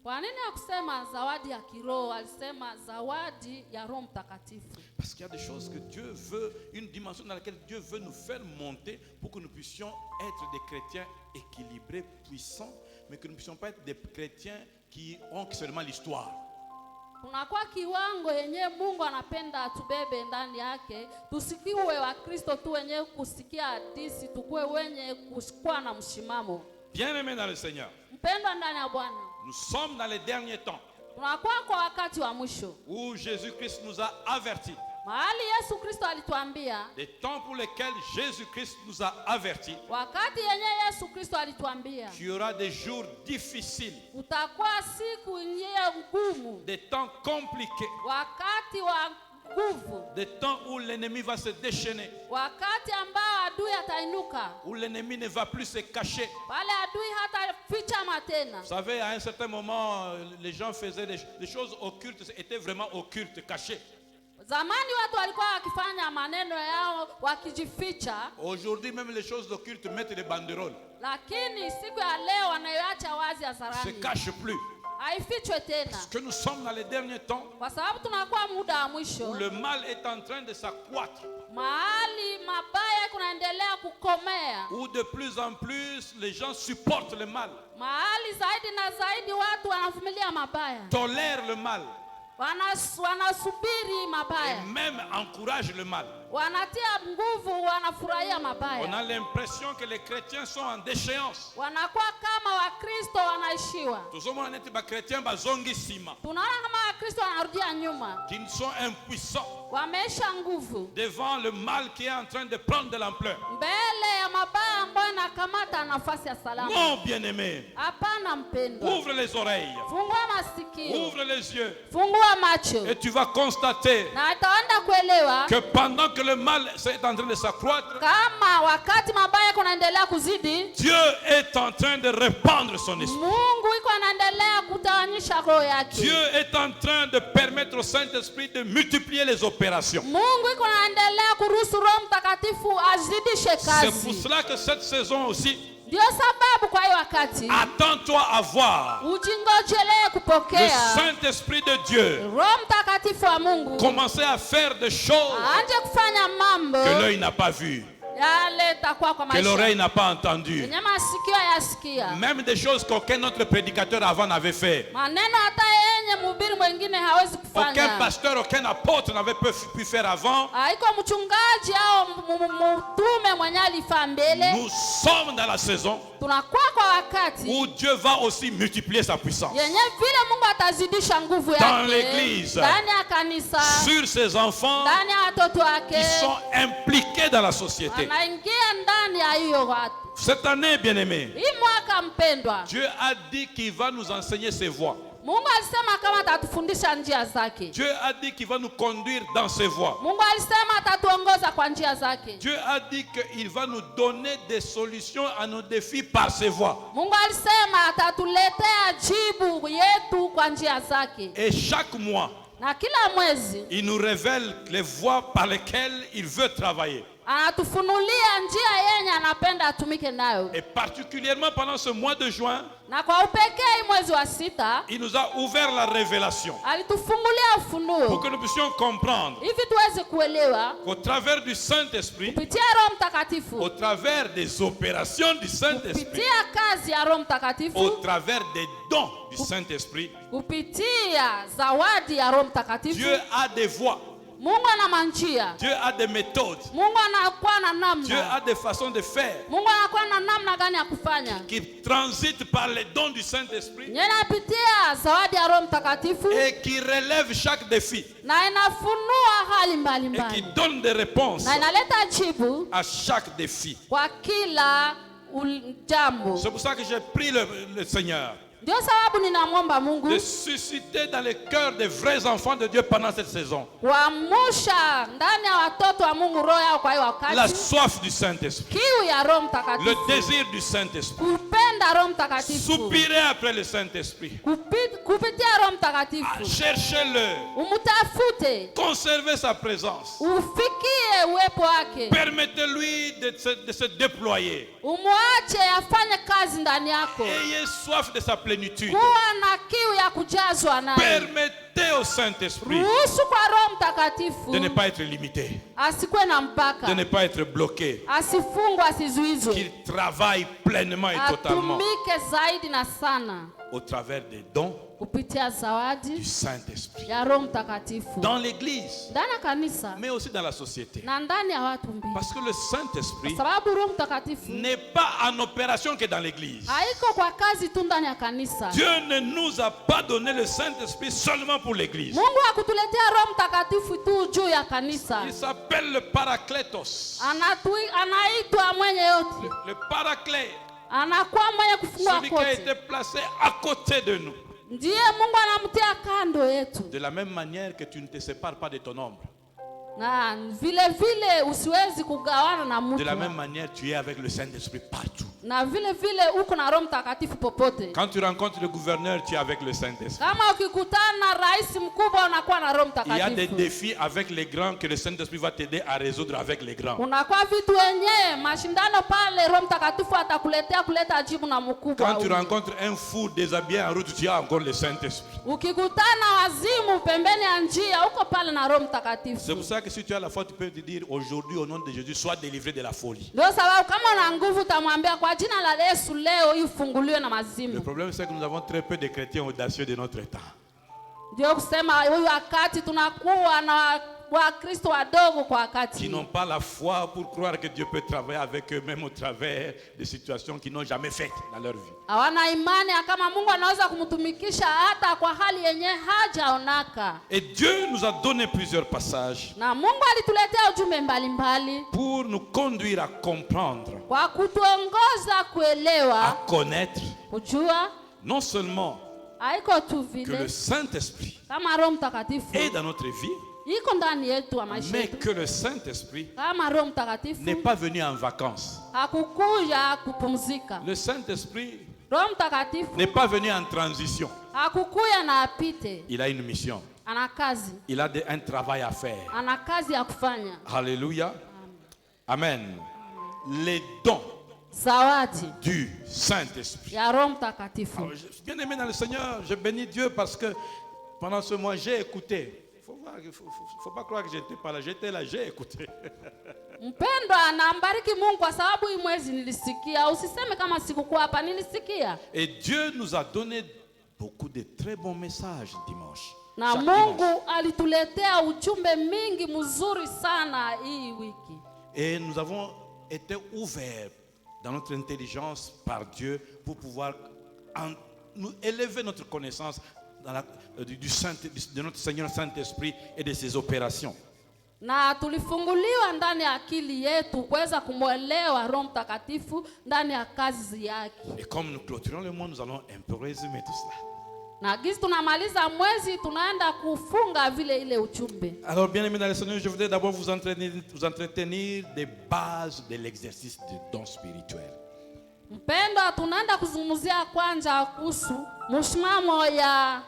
S9: Kwa nini hakusema zawadi ya kiroho, alisema zawadi ya Roho Mtakatifu?
S7: Parce qu'il y a des choses que Dieu veut, une dimension dans laquelle Dieu veut nous faire monter pour que nous puissions être des chrétiens équilibrés, puissants, mais que nous ne puissions pas être des chrétiens qui ont seulement l'histoire.
S9: Kunakuwa kiwango yenye Mungu anapenda tubebe ndani yake, tusikiwe wa Kristo tu wenye kusikia hadithi, tukue wenye kushikwa na mshimamo.
S7: Bien-aimés dans le Seigneur,
S9: Mpendwa ndani ya Bwana,
S7: nous sommes dans les derniers temps
S9: tunakuwa kwa wakati wa mwisho
S7: où Jésus-Christ nous a avertis.
S9: mahali Yesu Kristo alituambia,
S7: Des temps pour lesquels Jésus-Christ nous a avertis
S9: wakati yenye Yesu Kristo alituambia
S7: qu'il y aura des jours difficiles,
S9: utakuwa siku yenye ngumu,
S7: des temps compliqués,
S9: wakati wa nguvu,
S7: des temps où l'ennemi va se déchaîner,
S9: wakati ambao adui atainuka,
S7: où l'ennemi ne va plus se cacher.
S9: pale adui hata ficha tena.
S7: Vous savez, à un certain moment, les gens faisaient des choses occultes, étaient vraiment occultes, cachées.
S9: Zamani watu walikuwa wakifanya maneno yao wakijificha.
S7: Aujourd'hui, même les choses occultes mettent des banderoles.
S9: Lakini siku ya leo wanayoacha wazi
S7: Se
S9: hadharani.
S7: cachent plus.
S9: Haifichwe tena.
S7: Parce que nous sommes dans les derniers temps
S9: Kwa sababu tunakuwa muda wa
S7: où
S9: mwisho.
S7: le mal est en train de s'accroître.
S9: Mahali mabaya kunaendelea kukomea.
S7: Où de plus en plus les gens supportent le mal,
S9: Mahali zaidi na zaidi watu wanavumilia mabaya.
S7: tolèrent le mal
S9: Wanasubiri
S7: et
S9: mabaya.
S7: même encouragent le mal.
S9: Wanatia nguvu, wanafurahia
S7: On
S9: mabaya.
S7: a l'impression que les chrétiens sont en déchéance.
S9: Wanakuwa kama Wakristo wanaishiwa.
S7: Tozomona neti ba chrétiens bazongisima,
S9: Tunaona kama Wakristo wanarudia nyuma.
S7: qui sont impuissants
S9: Wameisha nguvu
S7: devant le mal qui est en train de prendre de l'ampleur.
S9: mbele ya mabaya ambayo nakamata nafasi ya salama.
S7: Non, bien-aimé,
S9: Hapana mpendwa.
S7: ouvre les oreilles,
S9: Fungua masikio.
S7: ouvre les yeux,
S9: Fungua macho.
S7: et tu vas constater
S9: Na utaenda kuelewa
S7: que pendant que le mal est en train de s'accroître,
S9: kama wakati mabaya kunaendelea kuzidi,
S7: Dieu est en train de répandre son esprit.
S9: Mungu iko anaendelea kutawanyisha roho yake.
S7: Dieu est en train de permettre au Saint-Esprit de multiplier les opérations.
S9: Mungu iko anaendelea kuruhusu Roho Mtakatifu azidishe
S7: C'est pour
S9: kazi.
S7: cela que cette saison aussi,
S9: Ndio sababu kwa hiyo wakati
S7: attends-toi à voir
S9: ujingojelee
S7: le
S9: kupokea
S7: Saint-Esprit de Dieu
S9: Roho Mtakatifu wa Mungu
S7: commencer à faire des choses
S9: anje kufanya mambo
S7: que l'œil n'a pas vues,
S9: yale takuwa kwa
S7: que l'oreille
S9: maisha
S7: n'a pas entendues,
S9: yenye masikio yasikia,
S7: même des choses qu'aucun autre prédicateur avant n'avait fait.
S9: maneno hata yenye mhubiri mwingine hawezi
S7: Aucun
S9: kufanya.
S7: pasteur, aucun apôtre n'avait pu faire avant.
S9: Haiko mchungaji au mtume mwenye alifaa mbele.
S7: Nous sommes dans la saison
S9: Tunakuwa kwa wakati
S7: où Dieu va aussi multiplier sa puissance
S9: yenye vile Mungu atazidisha nguvu
S7: dans
S9: yake
S7: l'église,
S9: ndani ya kanisa,
S7: sur ses enfants
S9: ndani ya watoto
S7: qui
S9: wake,
S7: sont impliqués dans la société.
S9: anaingia ndani ya hiyo watu.
S7: Cette année, bien-aimés,
S9: Hii mwaka mpendwa,
S7: Dieu a dit qu'il va nous enseigner ses voies.
S9: Mungu alisema kama atatufundisha njia zake.
S7: Dieu a dit qu'il va nous conduire dans ses voies.
S9: Mungu alisema atatuongoza kwa njia zake.
S7: Dieu a dit qu'il va nous donner des solutions à nos défis par ses voies.
S9: Mungu alisema atatuletea jibu yetu kwa njia zake.
S7: Et chaque mois,
S9: na kila mwezi
S7: il nous révèle les voies par lesquelles il veut travailler.
S9: anatufunulia njia yenye anapenda atumike nayo.
S7: Et particulièrement pendant ce mois de juin,
S9: na kwa upekee mwezi wa 6
S7: il nous a ouvert la révélation
S9: alitufungulia ufunuo
S7: pour que nous puissions comprendre
S9: hivi tuweze kuelewa
S7: qu'au travers du Saint-Esprit,
S9: kupitia Roho Mtakatifu,
S7: au travers des opérations du Saint-Esprit,
S9: kupitia kazi ya Roho Mtakatifu,
S7: au travers des dons du Saint-Esprit,
S9: kupitia zawadi ya Roho Mtakatifu,
S7: Dieu a des voies.
S9: Mungu ana manjia.
S7: Dieu a des méthodes.
S9: Mungu anakuwa na namna.
S7: Dieu a des façons de faire.
S9: Mungu anakuwa na namna gani ya kufanya.
S7: Qui transitent par les dons du Saint-Esprit.
S9: Yanapitia zawadi ya Roho Mtakatifu.
S7: Et qui relève chaque défi.
S9: Na inafunua hali mbalimbali.
S7: Et qui donne des réponses.
S9: Na inaleta jibu
S7: à chaque défi.
S9: Kwa kila jambo.
S7: C'est pour ça que j'ai prié le Seigneur
S9: Ndio sababu ninamwomba Mungu
S7: de susciter dans les cœurs des vrais enfants de Dieu pendant cette saison
S9: kuamsha ndani ya watoto wa Mungu roho yao kwa hiyo wakati,
S7: la soif du Saint-Esprit,
S9: kiu ya Roho Mtakatifu,
S7: le désir du Saint-Esprit,
S9: kupenda Roho Mtakatifu,
S7: soupirer après le Saint-Esprit,
S9: kupitia Roho Mtakatifu,
S7: cherchez-le,
S9: umtafute,
S7: conservez sa présence,
S9: ufikie uwepo wake,
S7: permettez-lui de se déployer,
S9: umwache afanye kazi ndani yako,
S7: ayez soif de sa plénitude,
S9: kuwa na kiu ya kujazwa naye.
S7: Permettez au Saint-Esprit
S9: ruhusu kwa Roho Mtakatifu
S7: de ne pas être limité,
S9: asikuwe na mpaka,
S7: de ne pas être bloqué,
S9: asifungwe, asizuizwe,
S7: qu'il travaille pleinement et totalement
S9: atumike zaidi na sana
S7: au travers des dons
S9: kupitia zawadi
S7: du Saint-Esprit
S9: ya Roho Mtakatifu
S7: dans l'église,
S9: ndani ya kanisa,
S7: mais aussi dans la société.
S9: na ndani ya watu mbili.
S7: Parce que le Saint-Esprit
S9: Sababu Roho Mtakatifu
S7: n'est pas en opération que dans l'église.
S9: haiko kwa kazi tu ndani ya kanisa.
S7: Dieu ne nous a pas donné le Saint-Esprit seulement pour l'église.
S9: Mungu hakutuletea Roho Mtakatifu tu juu ya kanisa.
S7: Il s'appelle le Paraclétos.
S9: Anaitwa mwenye yote.
S7: Le Paraclet,
S9: Anakuwa mwenye kufungua
S7: celui qui a
S9: kote.
S7: été placé à côté de nous.
S9: Ndiye Mungu anamtia kando yetu.
S7: De la même manière que tu ne te sépares pas de ton ombre.
S9: Na vile usiwezi kugawana na mtu.
S7: De la même manière, tu es avec le Saint-Esprit partout.
S9: Na vile uko na Roho Mtakatifu popote.
S7: Quand tu rencontres le gouverneur, tu es avec le Saint-Esprit.
S9: Kama ukikutana na rais mkubwa unakuwa na Roho
S7: Il y a des
S9: Mtakatifu.
S7: défis avec les grands que le Saint-Esprit va t'aider à résoudre avec les grands.
S9: Unakuwa vitu wenyewe mashindano pale, Roho Mtakatifu atakuletea kuleta jibu na mkubwa.
S7: Quand tu rencontres un fou déshabillé en route, tu as encore le Saint-Esprit.
S9: Ukikutana wazimu pembeni ya njia, uko pale na Roho Mtakatifu.
S7: C'est pour ça que si tu as la foi, tu peux te dire aujourd'hui au nom de Jésus, sois délivré de la folie.
S9: Ndio sababu kama una nguvu utamwambia kwa jina la Yesu leo ifunguliwe na
S7: Le
S9: mazimu.
S7: problème c'est que nous avons très peu de chrétiens audacieux de notre temps.
S9: Ndio kusema huyu wakati tunakuwa na Wakristo wadogo kwa wakati.
S7: Qui n'ont pas la foi pour croire que Dieu peut travailler avec eux même au travers des situations qu'ils n'ont jamais faites dans leur vie.
S9: Hawana imani kama Mungu anaweza kumtumikisha hata kwa hali yenye hajaonaka.
S7: Et Dieu nous a donné plusieurs passages
S9: Na Mungu alituletea ujumbe mbalimbali
S7: pour nous conduire à comprendre,
S9: kwa kutuongoza
S7: à
S9: kuelewa,
S7: connaître
S9: kujua
S7: non seulement
S9: haiko tu
S7: que le
S9: vile
S7: Saint-Esprit
S9: kama Roho Mtakatifu
S7: est dans notre vie,
S9: iko ndani yetu wa maisha
S7: mais
S9: yetu,
S7: que le Saint-Esprit
S9: kama Roho Mtakatifu
S7: n'est pas venu en vacances.
S9: hakukuja kupumzika.
S7: Le Saint-Esprit
S9: Roho Mtakatifu
S7: n'est pas venu en transition.
S9: hakukuya na apite,
S7: Il a une mission.
S9: ana kazi,
S7: Il a un travail à faire.
S9: ana kazi ya kufanya.
S7: Alléluia. Amen. Les dons
S9: Zawadi
S7: du Saint-Esprit.
S9: ya Roho Mtakatifu.
S7: Alors, je suis bien aimé dans le Seigneur. Je bénis Dieu parce que pendant ce mois, j'ai écouté. Il ne faut pas croire que j'étais pas là. J'étais là, j'ai écouté.
S9: Mpendwa, nambariki Mungu kwa sababu hii mwezi nilisikia. Usiseme kama sikukuwa hapa, nilisikia.
S7: Et Dieu nous a donné beaucoup de très bons messages dimanche.
S9: Na
S7: Chaque
S9: Mungu
S7: dimanche.
S9: alituletea ujumbe mingi mzuri sana hii wiki.
S7: Et nous avons été ouverts dans notre intelligence par Dieu pour pouvoir nous élever notre connaissance dans de notre Seigneur Saint-Esprit et de ses opérations.
S9: Na tulifunguliwa ndani ya akili yetu kuweza kumwelewa Roho Mtakatifu ndani ya kazi yake.
S7: Et comme nous clôturons le mois, nous allons un peu résumer tout cela.
S9: Na gizi tunamaliza mwezi tunaenda kufunga vile ile ujumbe.
S7: Alors, bien aimés dans le Seigneur, je voudrais d'abord vous entretenir des bases de l'exercice du don spirituel.
S9: Mpendwa, tunaenda kuzungumzia kwanza kuhusu msimamo ya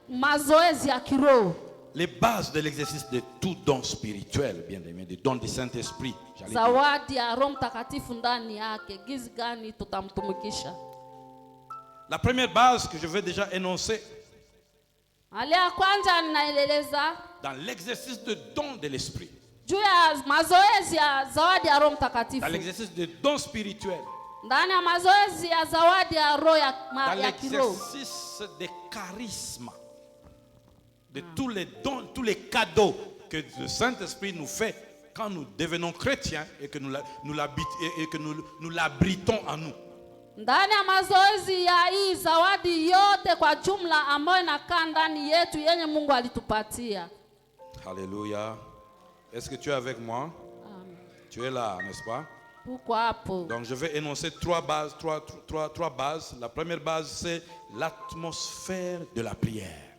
S9: mazoezi ya kiroho.
S7: Les bases de l'exercice de tout don spirituel, bien aimés, du don du Saint-Esprit.
S9: Zawadi ya Roho Mtakatifu ndani yake, gizi gani tutamtumikisha?
S7: La première base que je vais déjà énoncer
S9: Alia kwanza ninaeleza
S7: dans l'exercice de don de l'Esprit,
S9: juu ya mazoezi ya zawadi ya Roho Mtakatifu.
S7: dans l'exercice de don spirituel,
S9: Ndani ya mazoezi ya zawadi ya roho ya
S7: dans
S9: kiroho.
S7: l'exercice des charismes, de tous les dons, tous les cadeaux que le Saint-Esprit nous fait quand nous devenons chrétiens et que nous l'abritons en nous.
S9: Ndani ya mazoezi ya hii zawadi yote kwa jumla ambayo inakaa ndani yetu yenye Mungu alitupatia.
S7: Alléluia. Est-ce que tu es avec moi?
S9: Amen.
S7: Tu es là, n'est-ce pas?
S9: Uko hapo.
S7: Donc je vais énoncer trois bases. La première base, c'est l'atmosphère de la prière.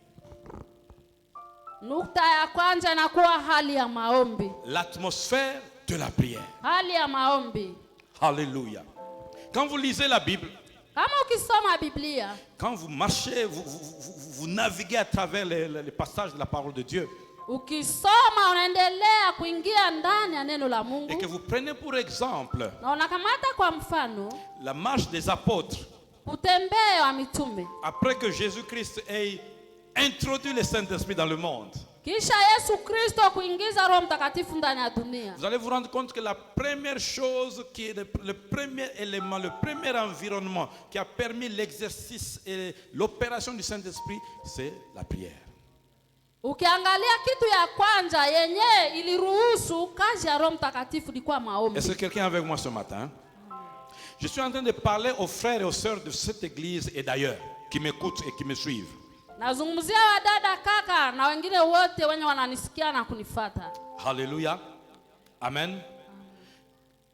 S9: Nukta ya kwanza inakuwa hali ya maombi.
S7: L'atmosphère de la prière.
S9: Hali ya maombi.
S7: Alléluia. Quand vous lisez la Bible,
S9: Kama ukisoma Biblia,
S7: quand vous marchez, vous naviguez à travers les passages de la parole de Dieu,
S9: ukisoma unaendelea kuingia ndani ya neno la Mungu.
S7: et que vous prenez pour exemple
S9: Na unakamata kwa mfano
S7: la marche des apôtres,
S9: kutembea wa mitume.
S7: après que Jésus-Christ ait introduit le Saint-Esprit dans le monde,
S9: Kisha Yesu Kristo kuingiza Roho Mtakatifu ndani ya dunia.
S7: vous allez vous rendre compte que la première chose qui est le premier élément, le premier environnement qui a permis l'exercice et l'opération du Saint-Esprit, c'est la prière.
S9: Ukiangalia kitu ya kwanza yenye iliruhusu kazi ya Roho Mtakatifu ilikuwa maombi.
S7: Est-ce que quelqu'un est avec moi ce matin? Je suis en train de parler aux frères et aux sœurs de cette église et d'ailleurs qui m'écoutent et qui me suivent.
S9: Nazungumzia wadada, kaka na wengine wote wenye wananisikia na kunifuata.
S7: Alléluia. Amen.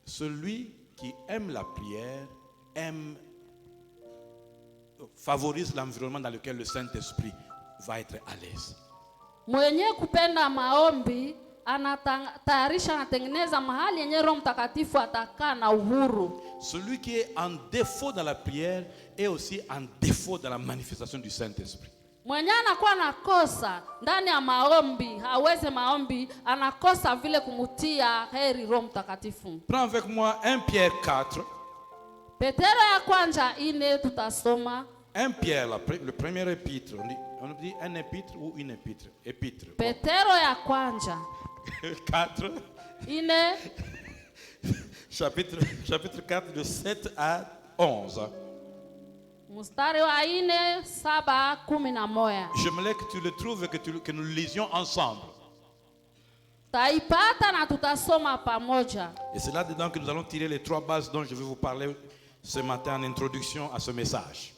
S7: Celui qui aime la prière favorise l'environnement dans lequel le Saint-Esprit va être à l'aise.
S9: Mwenye kupenda maombi anatayarisha, anatengeneza mahali yenye Roho Mtakatifu atakaa na uhuru.
S7: Celui qui est en défaut dans la prière est aussi en défaut dans la manifestation du Saint-Esprit.
S9: Mwenye anakuwa nakosa ndani ya maombi, hawezi maombi, anakosa vile kumutia heri Roho Mtakatifu.
S7: Prends avec moi 1 Pierre 4.
S9: Petero ya kwanza 4 tutasoma.
S7: 1 Pierre, le premier épître. On dit un épître ou une épître? Épître.
S9: Petero ya kwanza
S7: 4.
S9: 4
S7: chapitre 4 de 7 à 11.
S9: mstari wa 4, 7, 11.
S7: J'aimerais que tu le trouves et que nous le lisions ensemble.
S9: Taipata na tutasoma pamoja.
S7: Et c'est là-dedans que nous allons tirer les 3 bases dont je vais vous parler ce matin en introduction à ce message.